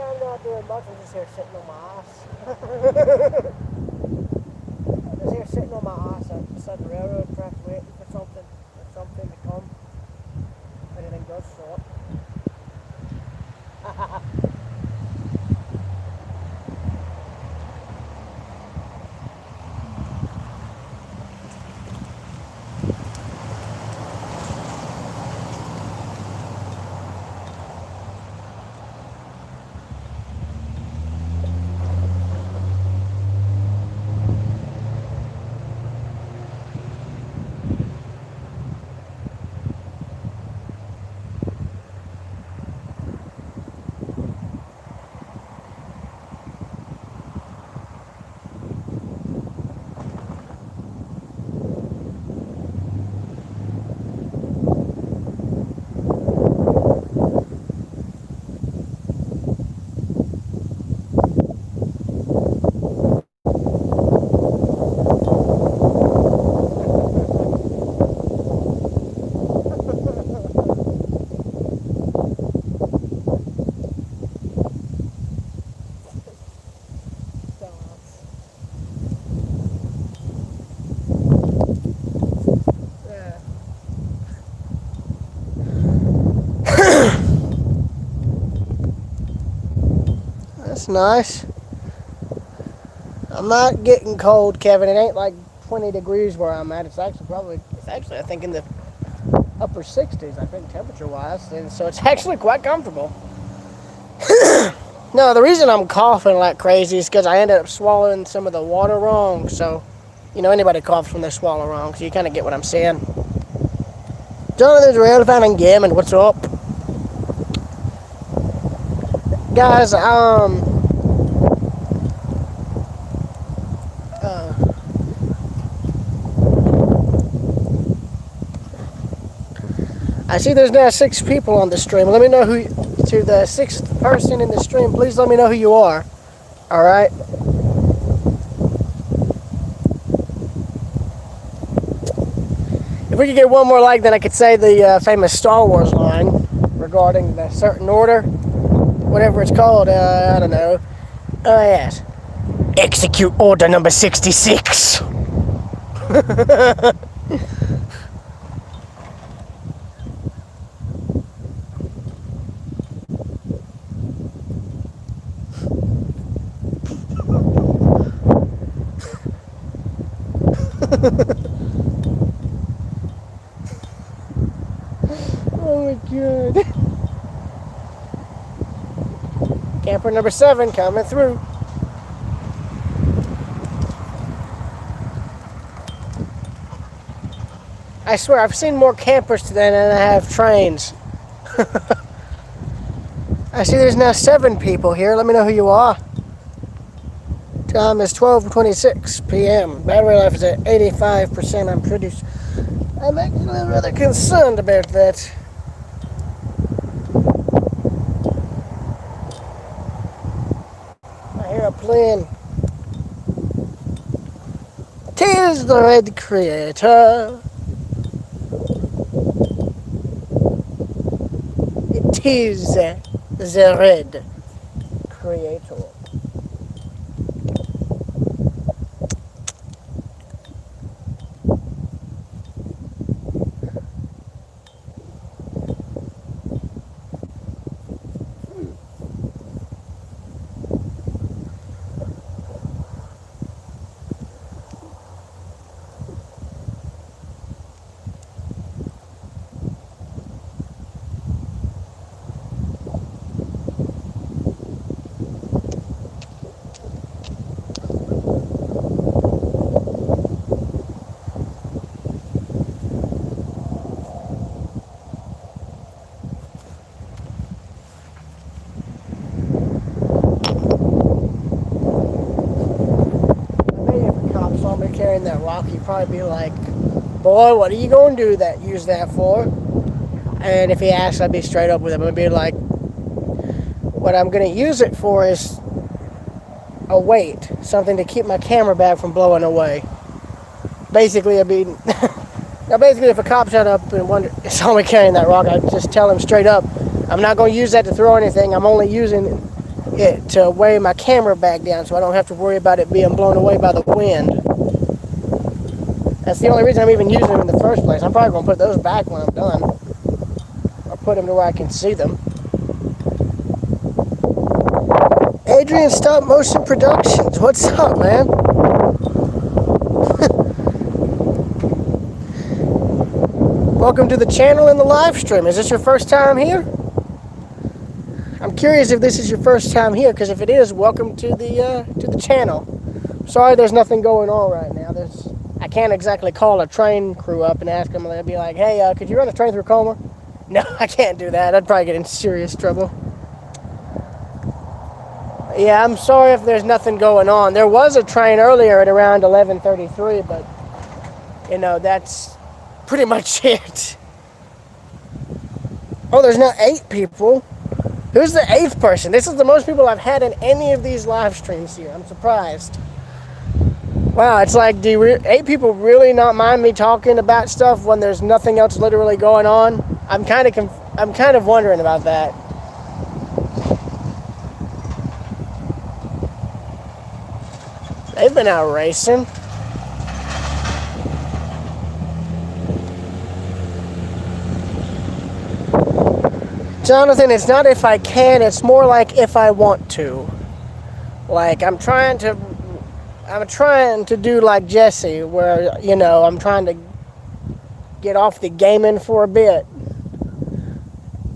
Speaker 1: I'm not doing much, I'm just here sitting on my ass. I'm just here sitting on my ass outside the railroad track waiting for something to come. If anything does show up. That's nice. I'm not getting cold, Kevin. It ain't like 20 degrees where I'm at. It's actually I think in the upper 60s, I think temperature-wise, and so it's actually quite comfortable. No, the reason I'm coughing like crazy is because I ended up swallowing some of the water wrong. So, you know, anybody coughs when they swallow wrong, so you kind of get what I'm saying. Jonathan's Rail Fan and Gaming, what's up? Guys, I see there's now 6 people on the stream. Let me know who, to the 6th person in the stream, please let me know who you are. Alright? If we could get one more like, then I could say the famous Star Wars line regarding the certain order. Whatever it's called, I don't know. Oh, yes. Execute order number 66. Oh my god. Camper number 7 coming through. I swear, I've seen more campers today than I have trains. I see there's now 7 people here. Let me know who you are. Time is 12:26 p.m. Battery life is at 85%. I'm actually rather concerned about that. I hear a plane. Tis the Red Creator. It is the Red Creator. cop saw me carrying that rock, he'd probably be like, boy, what are you going to use that for? And if he asked, I'd be straight up with him. I'd be like, what I'm going to use it for is a weight, something to keep my camera bag from blowing away. Basically, now basically if a cop showed up and saw me carrying that rock, I'd just tell him straight up, I'm not going to use that to throw anything. I'm only using it to weigh my camera bag down so I don't have to worry about it being blown away by the wind. That's the only reason I'm even using them in the first place. I'm probably going to put those back when I'm done. Or put them to where I can see them. Adrian Stop Motion Productions. What's up, man? Welcome to the channel and the live stream. Is this your first time here? I'm curious if this is your first time here, because if it is, welcome to the channel. Sorry, there's nothing going on right now. I can't exactly call a train crew up and ask them. They'll be like, "Hey, could you run a train through Comer?" No, I can't do that. I'd probably get in serious trouble. Yeah, I'm sorry if there's nothing going on. There was a train earlier at around 11:33, but that's pretty much it. Oh, there's now 8 people. Who's the 8th person? This is the most people I've had in any of these live streams here. I'm surprised. Wow, it's like, do 8 people really not mind me talking about stuff when there's nothing else literally going on? I'm kind of wondering about that. They've been out racing. Jonathan, it's not if I can, it's more like if I want to. Like, I'm trying to do like Jesse, where, I'm trying to get off the gaming for a bit.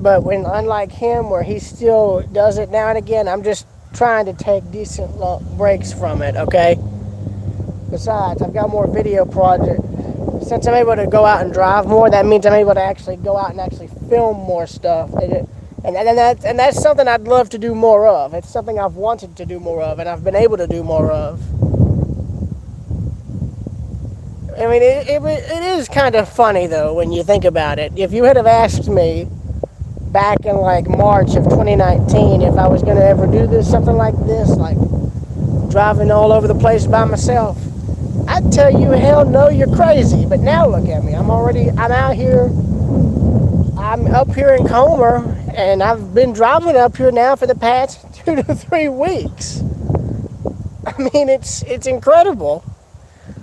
Speaker 1: But unlike him, where he still does it now and again, I'm just trying to take decent breaks from it, okay? Besides, I've got more video projects. Since I'm able to go out and drive more, that means I'm able to actually go out and actually film more stuff. And that's something I'd love to do more of. It's something I've wanted to do more of, and I've been able to do more of. I mean, it is kind of funny, though, when you think about it. If you had have asked me back in, like, March of 2019 if I was going to ever do something like this, like driving all over the place by myself, I'd tell you, hell no, you're crazy. But now look at me. I'm out here. I'm up here in Comer, and I've been driving up here now for the past 2 to 3 weeks. I mean, it's incredible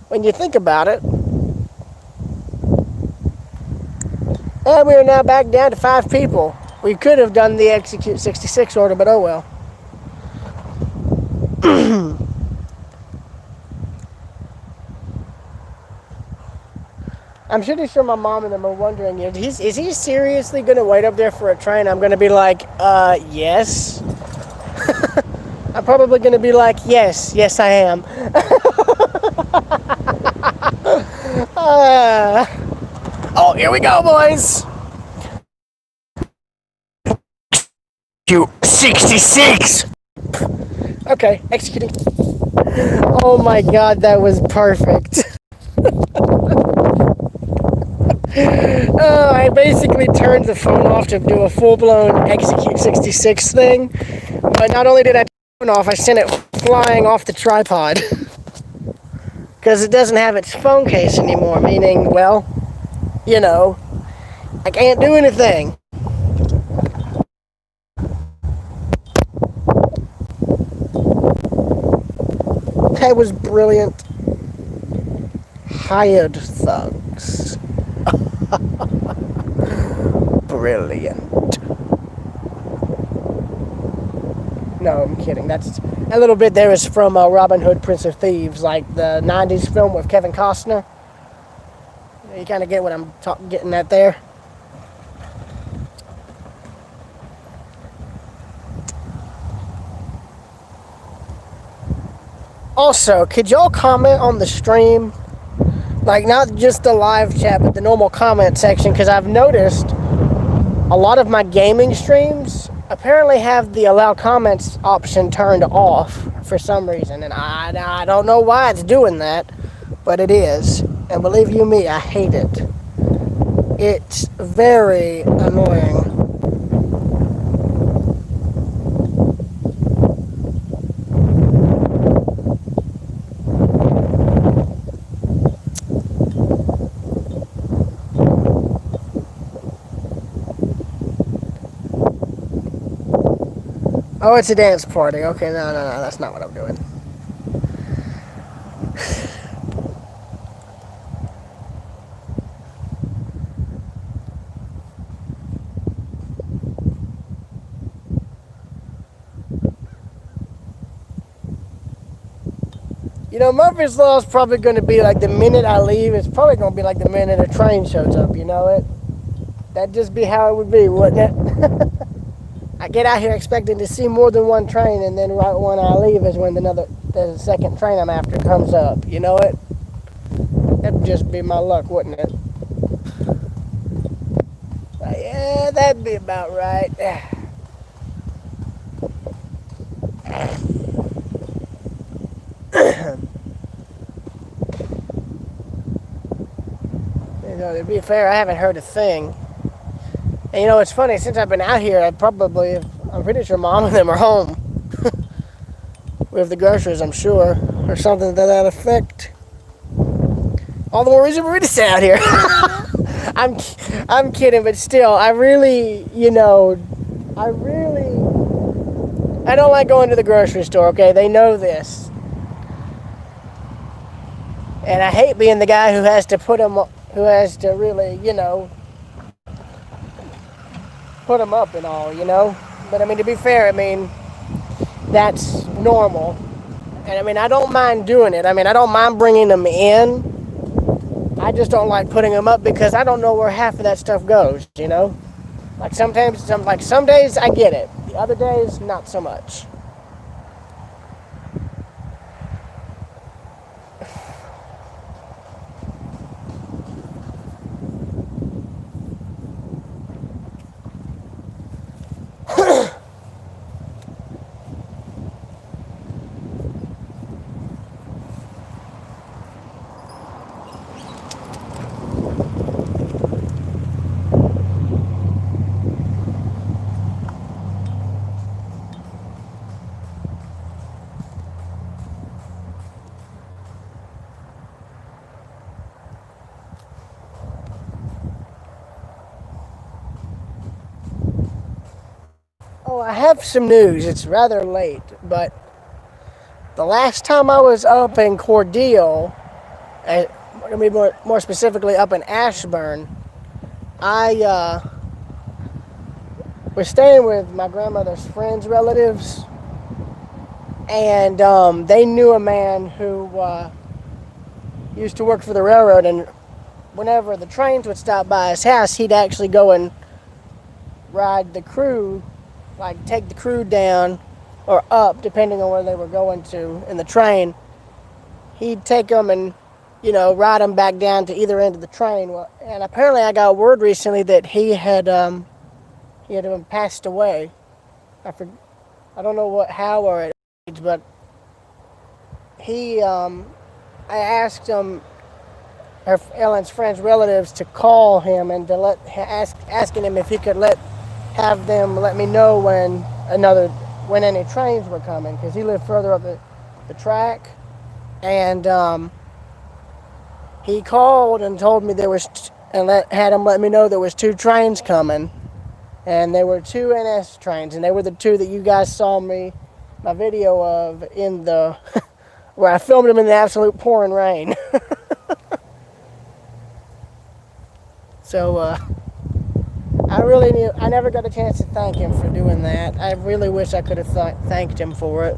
Speaker 1: when you think about it. And we are now back down to 5 people. We could have done the Execute 66 order, but oh well. I'm pretty sure my mom and them are wondering, is he seriously going to wait up there for a train? I'm going to be like, yes. I'm probably going to be like, yes I am. Oh, here we go, boys. 66. Okay, executing. Oh my God, that was perfect. I basically turned the phone off to do a full-blown Execute 66 thing, but not only did I turn it off, I sent it flying off the tripod. Because it doesn't have its phone case anymore, meaning, well, I can't do anything. That was brilliant. Hired thugs. Brilliant. No, I'm kidding. That little bit there is from Robin Hood, Prince of Thieves, like the 90s film with Kevin Costner. You kind of get what I'm getting at there. Also, could y'all comment on the stream? Like, not just the live chat, but the normal comment section, because I've noticed a lot of my gaming streams apparently have the allow comments option turned off for some reason, and I don't know why it's doing that. but it is. And believe you me, I hate it. It's very annoying. Oh, it's a dance party. Okay, no, that's not what I'm doing. You know, Murphy's Law is probably going to be like the minute I leave, it's probably going to be like the minute a train shows up, you know it? That'd just be how it would be, wouldn't it? I get out here expecting to see more than one train, and then right when I leave is when the second train I'm after comes up, you know it? That'd just be my luck, wouldn't it? But yeah, that'd be about right. You know, to be fair, I haven't heard a thing. And you know, it's funny, since I've been out here, I'm pretty sure Mom and them are home. With the groceries, I'm sure. Or something to that effect. All the more reason for me to stay out here. I'm kidding, but still, I don't like going to the grocery store, okay? They know this. And I hate being the guy who has to really, put them up and all, you know? But I mean, to be fair, I mean, that's normal. And I mean, I don't mind doing it. I mean, I don't mind bringing them in. I just don't like putting them up because I don't know where half of that stuff goes, you know? Like some days I get it. The other days, not so much. Oh, I have some news. It's rather late, but the last time I was up in Cordele, to be more specifically up in Ashburn, I was staying with my grandmother's friends' relatives, and they knew a man who used to work for the railroad, and whenever the trains would stop by his house, he'd actually go and ride the crew, like take the crew down or up, depending on where they were going to in the train. He'd take them and, ride them back down to either end of the train. Well, and apparently I got word recently that he had passed away. I don't know how or at age, but I asked Ellen's friends' relatives to call him and to asking him if he could have them let me know when any trains were coming, because he lived further up the track, and he called and told me had him let me know there was 2 trains coming, and there were 2 NS trains, and they were the 2 that you guys saw my video of in the where I filmed them in the absolute pouring rain. So I never got a chance to thank him for doing that. I really wish I could have thanked him for it.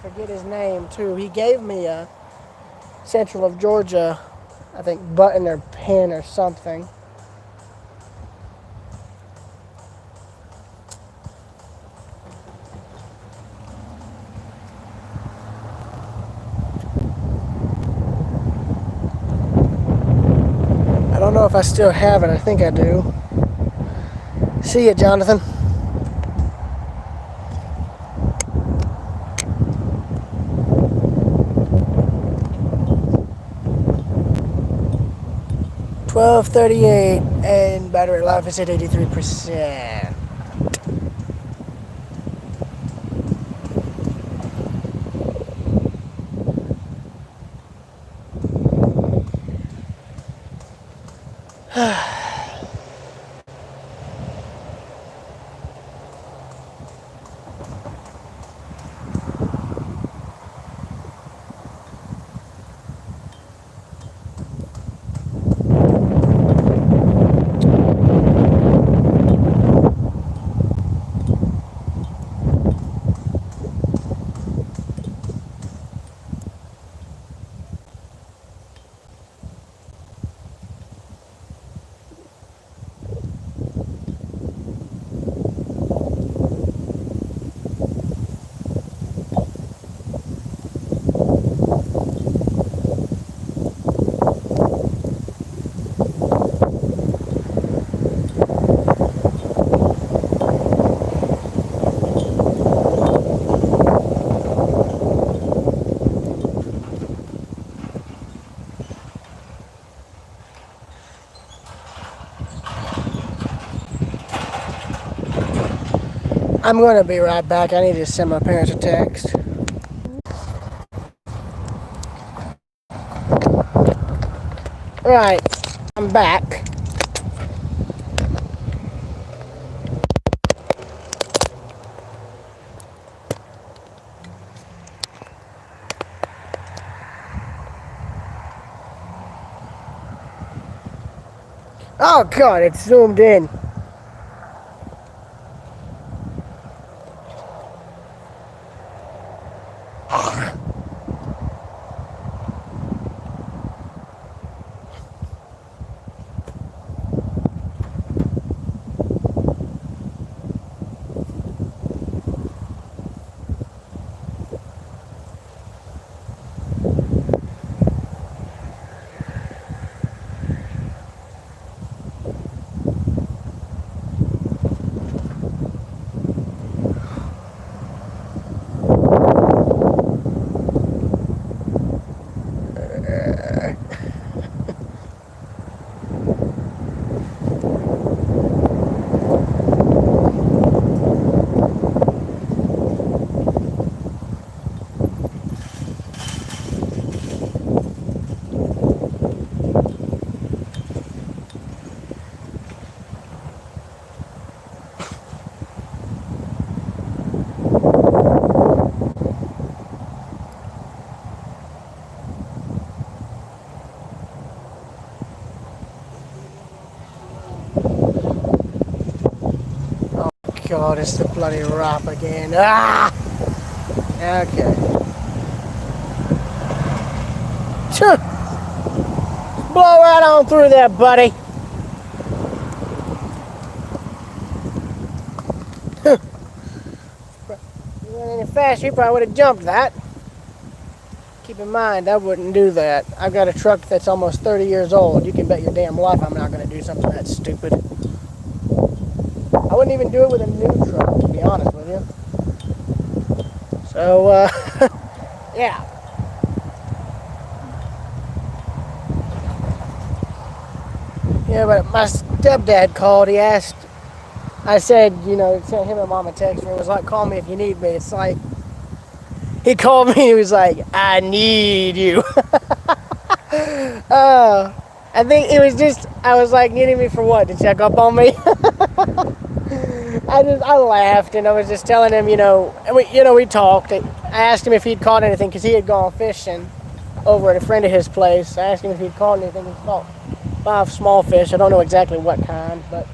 Speaker 1: Forget his name too. He gave me a Central of Georgia, I think, button or pin or something. I don't know if I still have it. I think I do. See ya, Jonathan. 12:38 and battery life is at 83%. I'm going to be right back. I need to send my parents a text. Right, I'm back. Oh God, it's zoomed in. God, it's the bloody rap again. Ah! Okay. Blow right on through there, buddy. You went any faster, you probably would have jumped that. Keep in mind, I wouldn't do that. I've got a truck that's almost 30 years old. You can bet your damn life I'm not going to do something that stupid. I wouldn't even do it with a new truck, to be honest with you. So, yeah. Yeah, but my stepdad called. He asked, I said, sent him and mom a text, and it was like, call me if you need me. It's like, he called me, he was like, I need you. I think it was just, I was like, needing me for what? To check up on me? I laughed, and I was just telling him, and we talked. I asked him if he'd caught anything, because he had gone fishing over at a friend of his place. I asked him if he'd caught anything. He caught 5 small fish. I don't know exactly what kind, but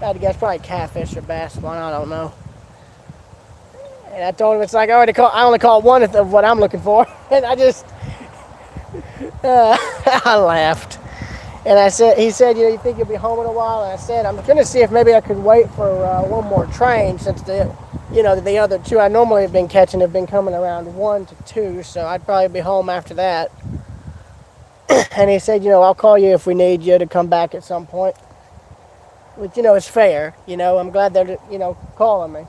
Speaker 1: I'd guess probably catfish or bass. One, I don't know. And I told him it's like I only caught one of what I'm looking for, and I just I laughed. And he said, you think you'll be home in a while? And I said, I'm going to see if maybe I could wait for one more train, since the other two I normally have been catching have been coming around 1 to 2, so I'd probably be home after that. And he said, I'll call you if we need you to come back at some point. Which, is fair. I'm glad they're, calling me.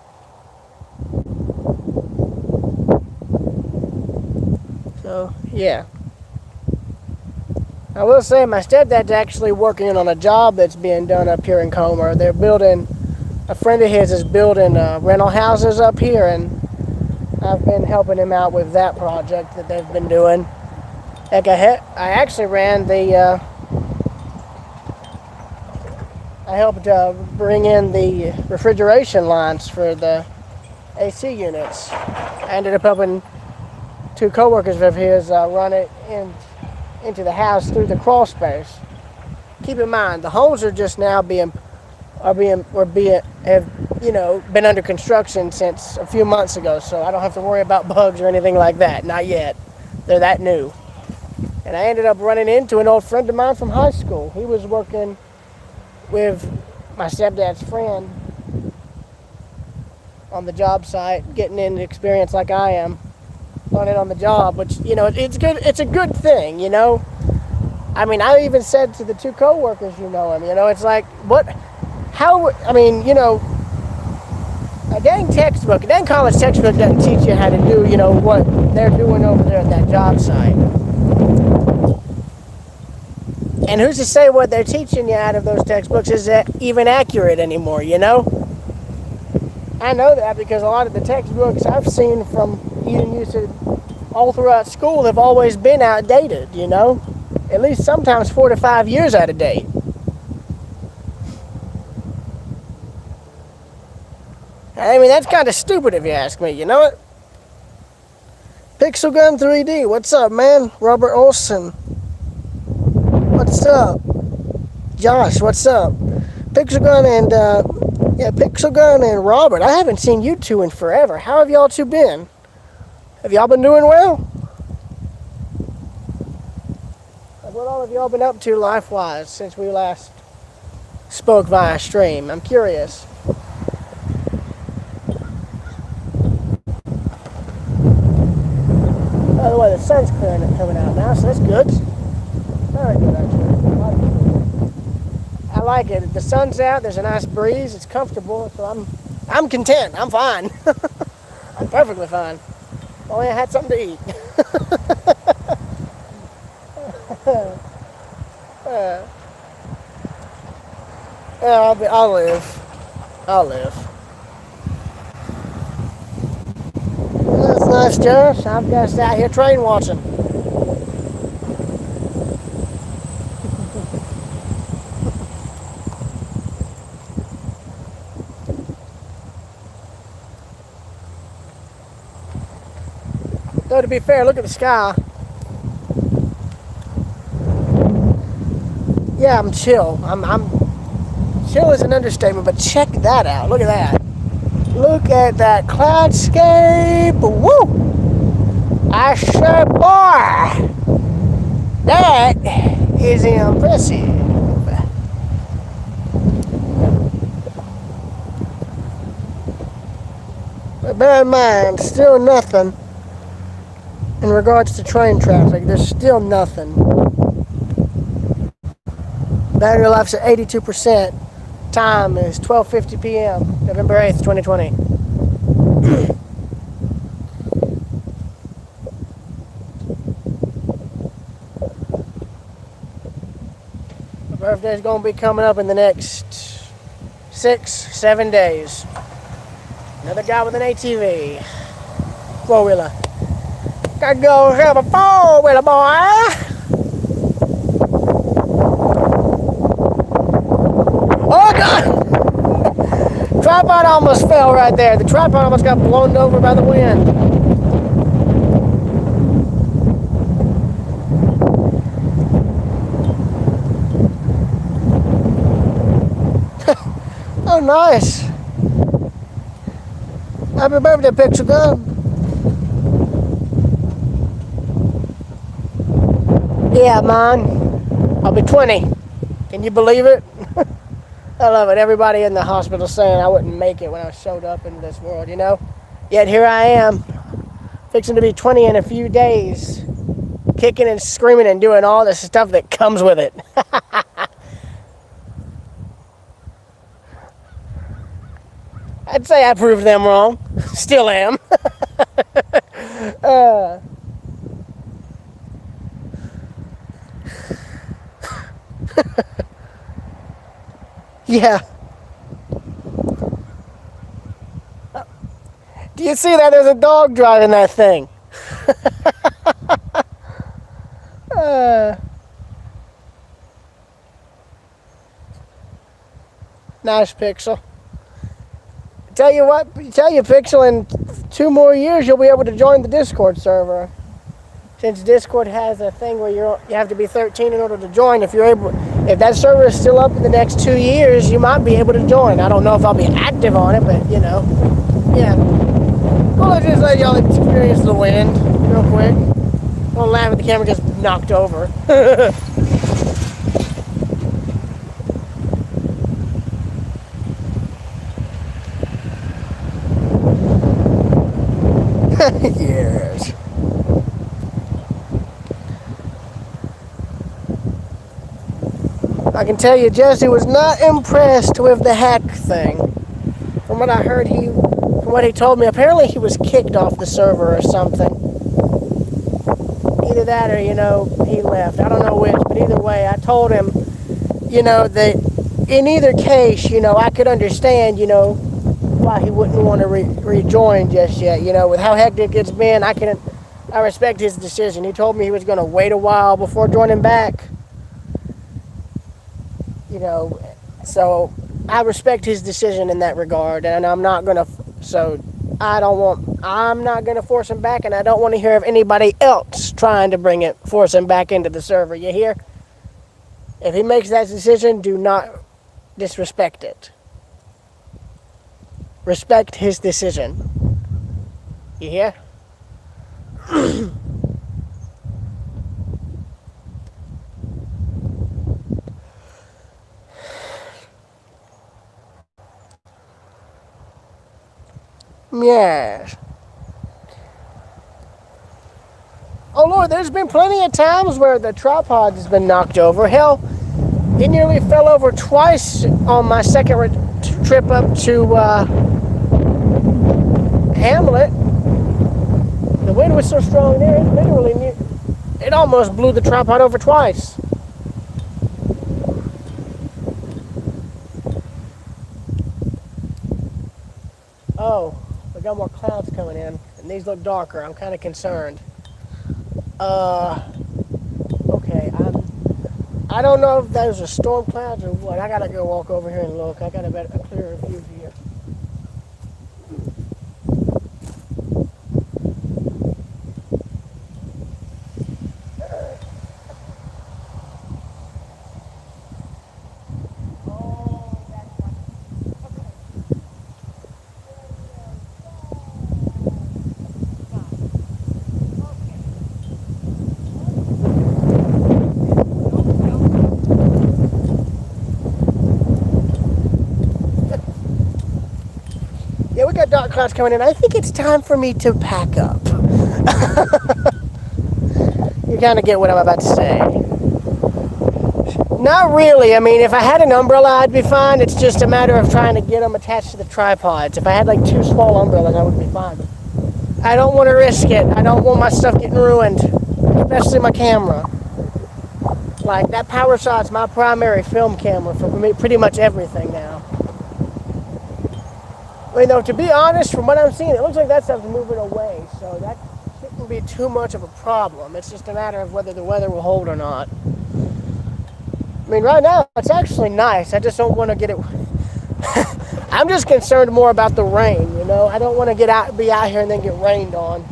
Speaker 1: So, yeah. I will say my stepdad's actually working on a job that's being done up here in Comer. They're building, a friend of his is building rental houses up here, and I've been helping him out with that project that they've been doing. Heck, I actually ran the, I helped bring in the refrigeration lines for the AC units. I ended up helping two coworkers of his run it into the house through the crawl space. Keep in mind, the homes are just now been under construction since a few months ago, so I don't have to worry about bugs or anything like that. Not yet. They're that new. And I ended up running into an old friend of mine from high school. He was working with my stepdad's friend on the job site, getting in experience like I am, learning on the job, which, it's good. It's a good thing, I mean, I even said to the two co-workers, it's like, a dang college textbook doesn't teach you how to do, what they're doing over there at that job site. And who's to say what they're teaching you out of those textbooks is even accurate anymore, I know that because a lot of the textbooks I've seen from even used all throughout school have always been outdated, at least sometimes 4 to 5 years out of date. I mean, that's kind of stupid if you ask me, you know what? Pixel Gun 3D, what's up, man? Robert Olson, what's up? Josh, what's up? Pixel Gun and Robert, I haven't seen you two in forever. How have y'all two been? Have y'all been doing well? What all have y'all been up to life-wise since we last spoke via stream? I'm curious. By the way, the sun's coming out now, so that's good. Very good, actually. I like it. The sun's out. There's a nice breeze. It's comfortable, so I'm content. I'm fine. I'm perfectly fine. Only I had something to eat. I'll live. That's nice, Josh. I'm just out here train watching. Though to be fair, look at the sky. Yeah, I'm chill. I'm chill is an understatement, but check that out. Look at that. Look at that cloudscape. Woo! I say, boy, that is impressive. But bear in mind, still nothing in regards to train traffic. There's still nothing. Battery life's at 82%. Time is 12:50 p.m. November 8th, 2020. My birthday's gonna be coming up in the next 6-7 days. Another guy with an ATV. Four-wheeler. Gotta go have a four-wheeler, boy. Oh, God! Tripod almost fell right there. The tripod almost got blown over by the wind. Oh, nice. Happy birthday, Pixel Gun. Yeah, man. I'll be 20. Can you believe it? I love it. Everybody in the hospital saying I wouldn't make it when I showed up into this world, Yet here I am, fixing to be 20 in a few days, kicking and screaming and doing all the stuff that comes with it. I'd say I proved them wrong. Still am. Yeah. Do you see that? There's a dog driving that thing. uh, nice, Pixel. Tell you what, Pixel, in 2 more years you'll be able to join the Discord server. Since Discord has a thing where you have to be 13 in order to join. If that server is still up in the next 2 years, you might be able to join. I don't know if I'll be active on it, but yeah. Well, let's just let y'all experience the wind real quick. Don't laugh at the camera just knocked over. Yes. I can tell you, Jesse was not impressed with the hack thing. From what I heard, from what he told me, apparently he was kicked off the server or something. Either that or, he left. I don't know which, but either way, I told him, that in either case, I could understand, why he wouldn't want to rejoin just yet. With how hectic it's been, I respect his decision. He told me he was going to wait a while before joining back. So I respect his decision in that regard, and I'm not going to, I'm not going to force him back, and I don't want to hear of anybody else trying to force him back into the server. You hear? If he makes that decision, do not disrespect it. Respect his decision. You hear? Yes. Oh Lord, there's been plenty of times where the tripod has been knocked over. Hell, it nearly fell over twice on my second trip up to Hamlet. The wind was so strong there, it almost blew the tripod over twice. Oh, we got more clouds coming in, and these look darker. I'm kind of concerned. Okay, I don't know if those are storm clouds or what. I gotta go walk over here and look. I got a clearer view here. Yeah, we got dark clouds coming in. I think it's time for me to pack up. You kind of get what I'm about to say. Not really. I mean, if I had an umbrella, I'd be fine. It's just a matter of trying to get them attached to the tripods. If I had like 2 small umbrellas, I would be fine. I don't want to risk it. I don't want my stuff getting ruined, especially my camera. Like, that PowerShot's my primary film camera for pretty much everything now. I mean, though, to be honest, from what I'm seeing, it looks like that stuff's moving away, so that shouldn't be too much of a problem. It's just a matter of whether the weather will hold or not. I mean, right now, it's actually nice. I just don't want to get it... I'm just concerned more about the rain, I don't want to be out here and then get rained on.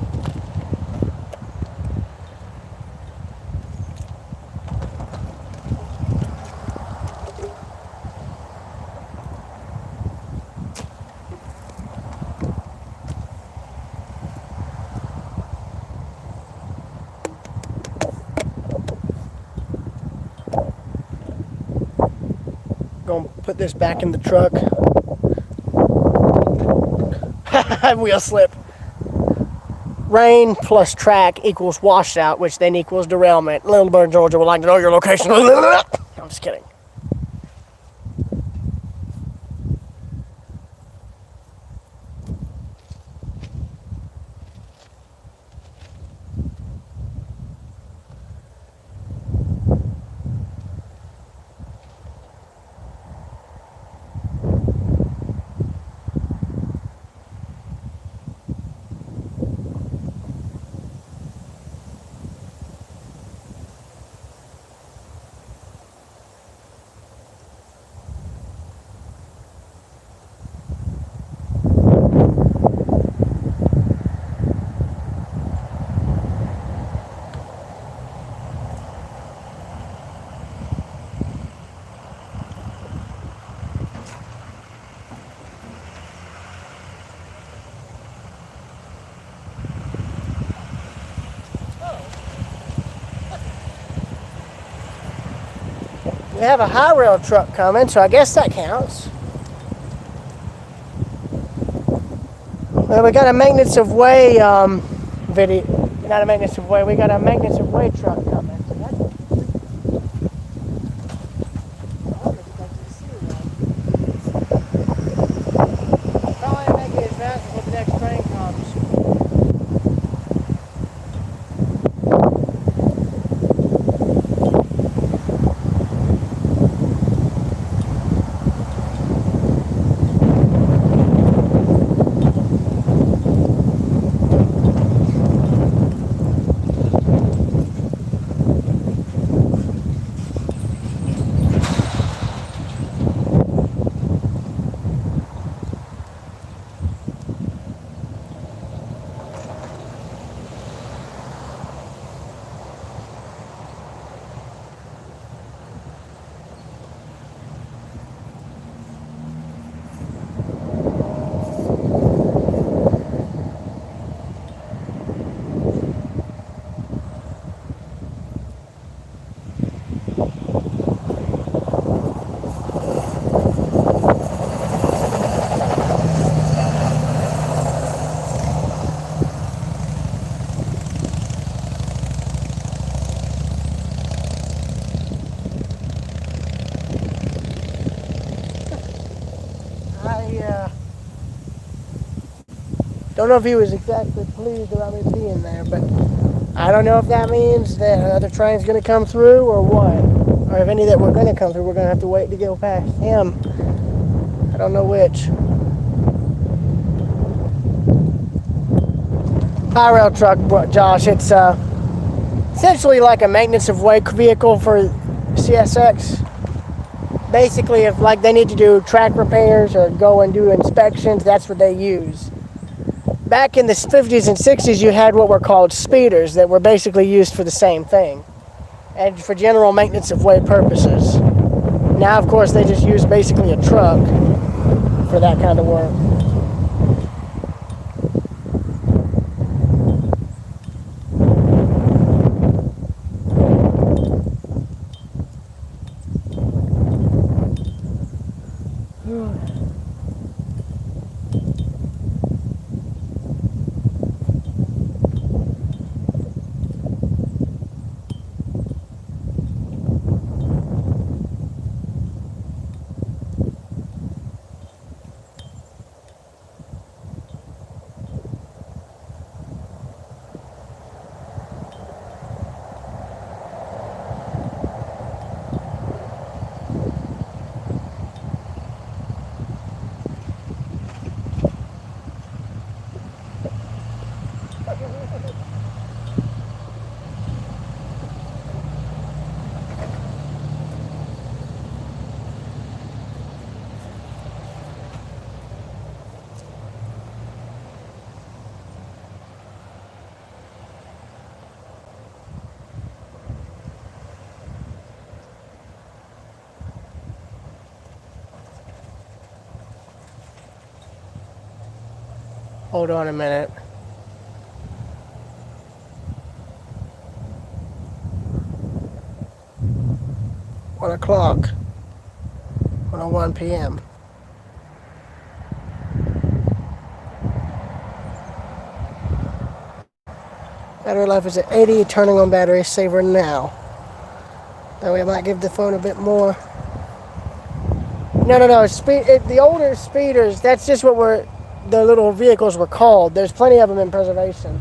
Speaker 1: Gonna put this back in the truck. Wheel slip. Rain plus track equals washout, which then equals derailment. Little Bird, Georgia would like to know your location. I'm just kidding. We have a high rail truck coming, so I guess that counts. Well, we got a maintenance of way video. Not a maintenance of way. We got a maintenance of way truck coming. So that's probably make it as fast as the next train comes. I don't know if he was exactly pleased about me being there, but I don't know if that means that another train's going to come through or what. Or if any that were going to come through, we're going to have to wait to go past him. I don't know which. High rail truck, Josh, it's essentially like a maintenance of way vehicle for CSX. Basically, if like they need to do track repairs or go and do inspections, that's what they use. Back in the 50s and 60s, you had what were called speeders that were basically used for the same thing and for general maintenance of way purposes. Now, of course, they just use basically a truck for that kind of work. Hold on a minute. One o'clock. 1:01 p.m. Battery life is at 80. Turning on battery saver now. That way I might give the phone a bit more. No. The older speeders, that's just what the little vehicles were called. There's plenty of them in preservation.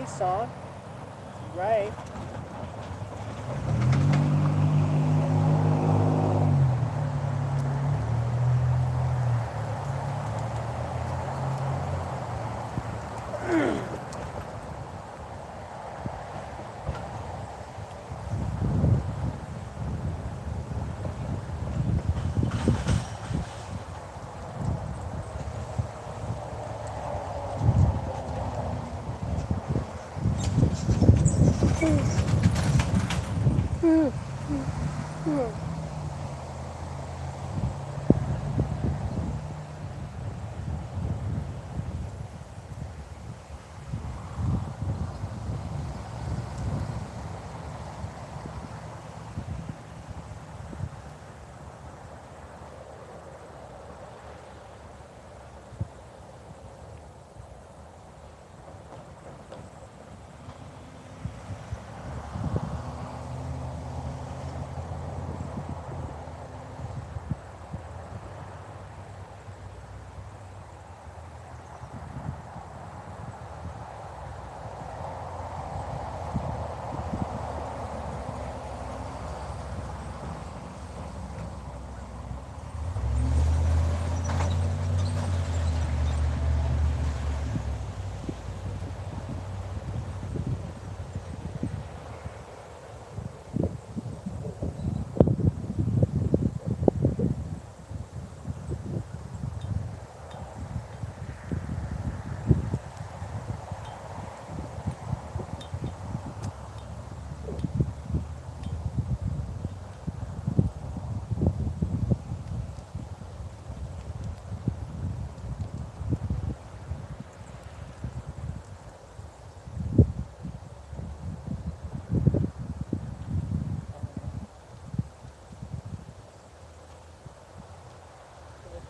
Speaker 1: Nissan. Right.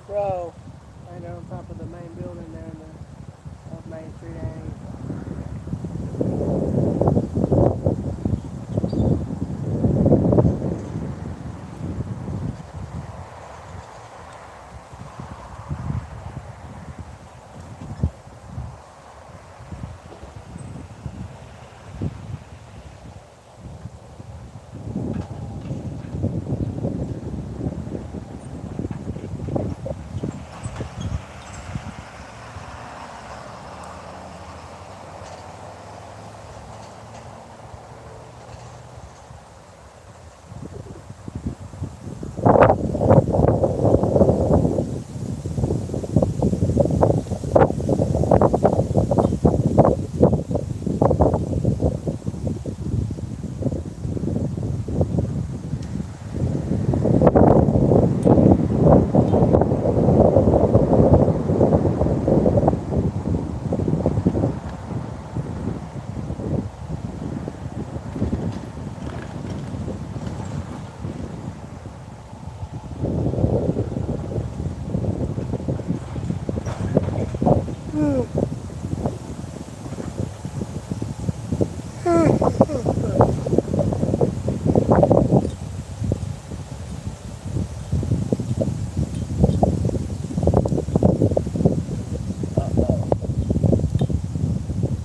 Speaker 1: Crow, right there on top of the main building there in the off Main Street.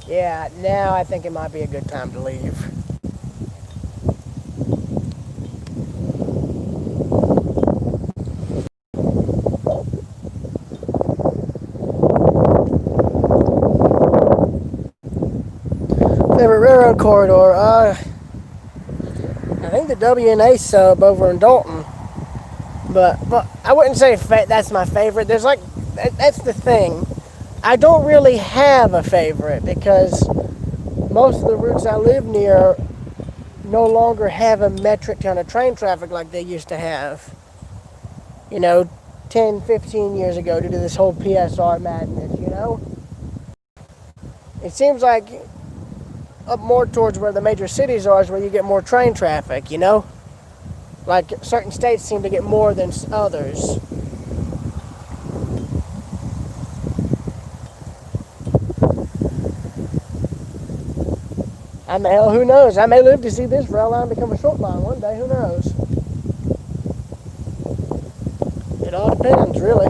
Speaker 1: Yeah, now I think it might be a good time to leave. Favorite railroad corridor? I think the WNA sub over in Dalton. But I wouldn't say that's my favorite. There's like, that's the thing. I don't really have a favorite because most of the routes I live near no longer have a metric ton of train traffic like they used to have. You know, 10, 15 years ago due to this whole PSR madness, you know? It seems like up more towards where the major cities are is where you get more train traffic, you know? Like certain states seem to get more than others. Hell, who knows? I may live to see this rail line become a short line one day. Who knows? It all depends, really.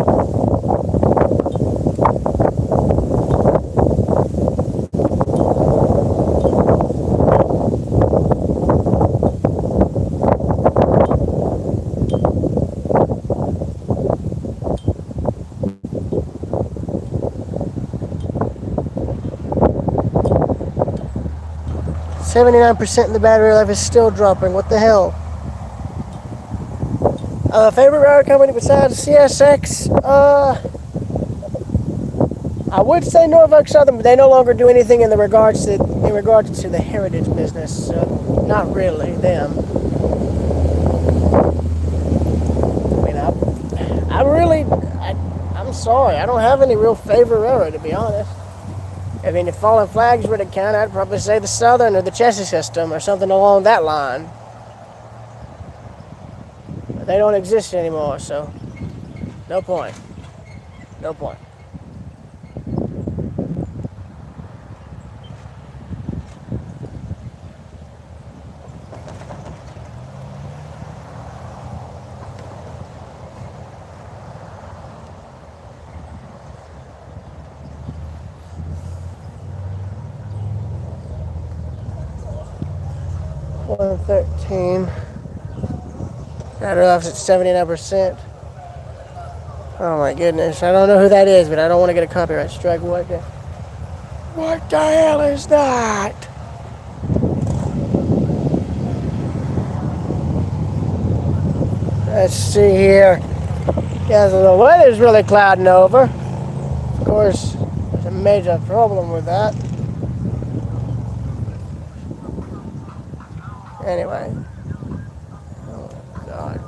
Speaker 1: 79% in the battery life is still dropping. What the hell? Favorite router company besides CSX? I would say Norfolk Southern, but they no longer do anything in regards to the heritage business. So not really them. I mean, I'm sorry. I don't have any real favorite railroad, to be honest. I mean, if Fallen Flags were to count, I'd probably say the Southern or the Chessie System or something along that line. But they don't exist anymore, so no point. No point. $113. Battery life's at 79%. Oh my goodness. I don't know who that is, but I don't want to get a copyright strike. What the hell is that? Let's see here. Yeah, so the weather's really clouding over. Of course, there's a major problem with that. Anyway. Oh, God.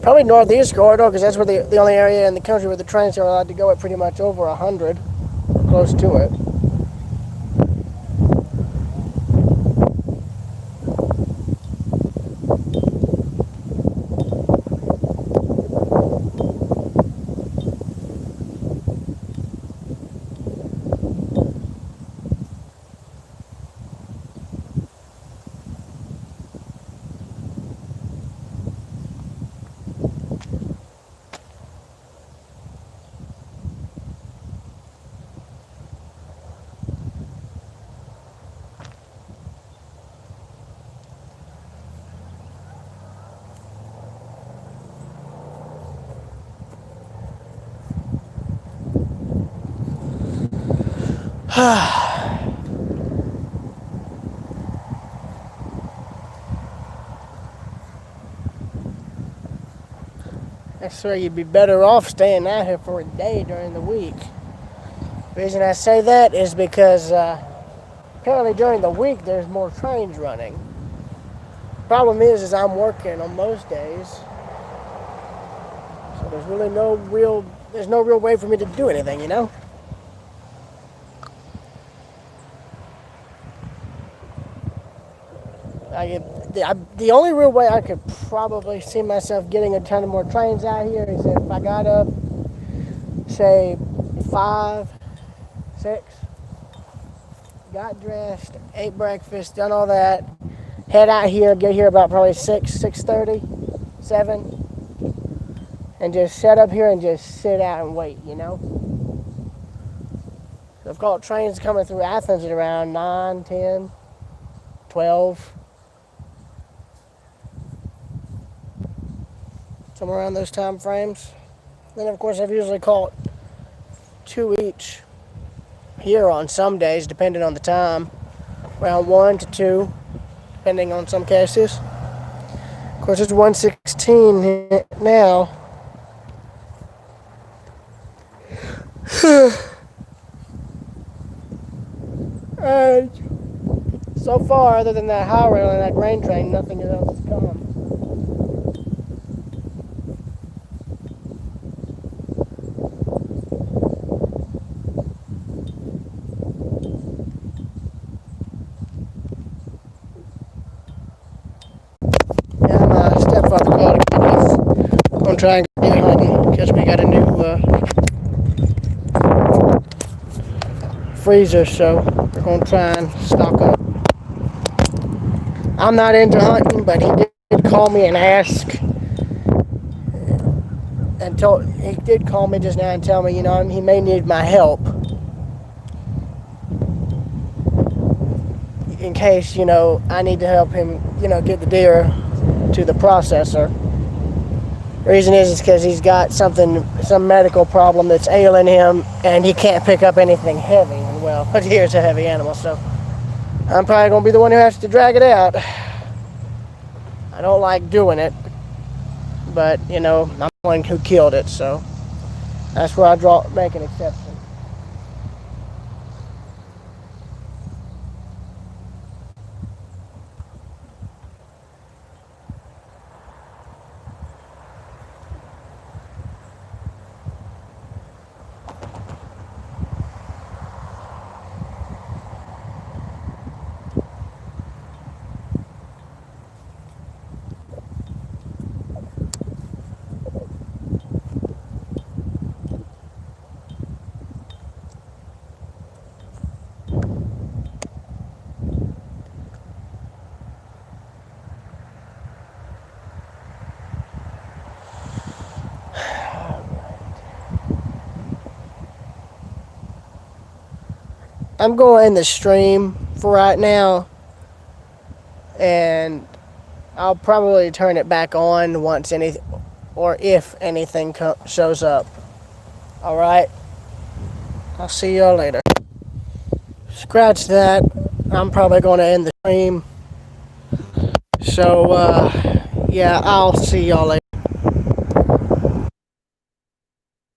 Speaker 1: Probably northeast corridor, because that's where the only area in the country where the trains are allowed to go at pretty much over 100, or close to it. That's where you'd be better off staying out here for a day during the week. The reason I say that is because apparently during the week there's more trains running. Problem is I'm working on most days, so there's really no real way for me to do anything, you know? The only real way I could probably see myself getting a ton of more trains out here is if I got up, say, 5, 6, got dressed, ate breakfast, done all that, head out here, get here about probably 6:30, 7, and just set up here and just sit out and wait, you know? So I've got trains coming through Athens at around 9, 10, 12. Somewhere around those time frames. Then of course I've usually caught 2 each here on some days, depending on the time. Around 1 to 2, depending on some cases. Of course it's 1:16 now. And so far, other than that high rail and that grain train, nothing else has come. I'm try and get home because we got a new freezer, so we're going to try and stock up. I'm not into hunting, but he did call me and ask, and he did call me just now and tell me, you know, he may need my help in case, you know, I need to help him, you know, get the deer to the processor. Reason is because he's got some medical problem that's ailing him, and he can't pick up anything heavy. And well, a deer's a heavy animal, so I'm probably gonna be the one who has to drag it out. I don't like doing it, but you know, I'm the one who killed it, so that's where I make an exception. I'm going to end the stream for right now, and I'll probably turn it back on once if anything shows up. All right. I'll see y'all later. Scratch that. I'm probably going to end the stream. So, yeah, I'll see y'all later.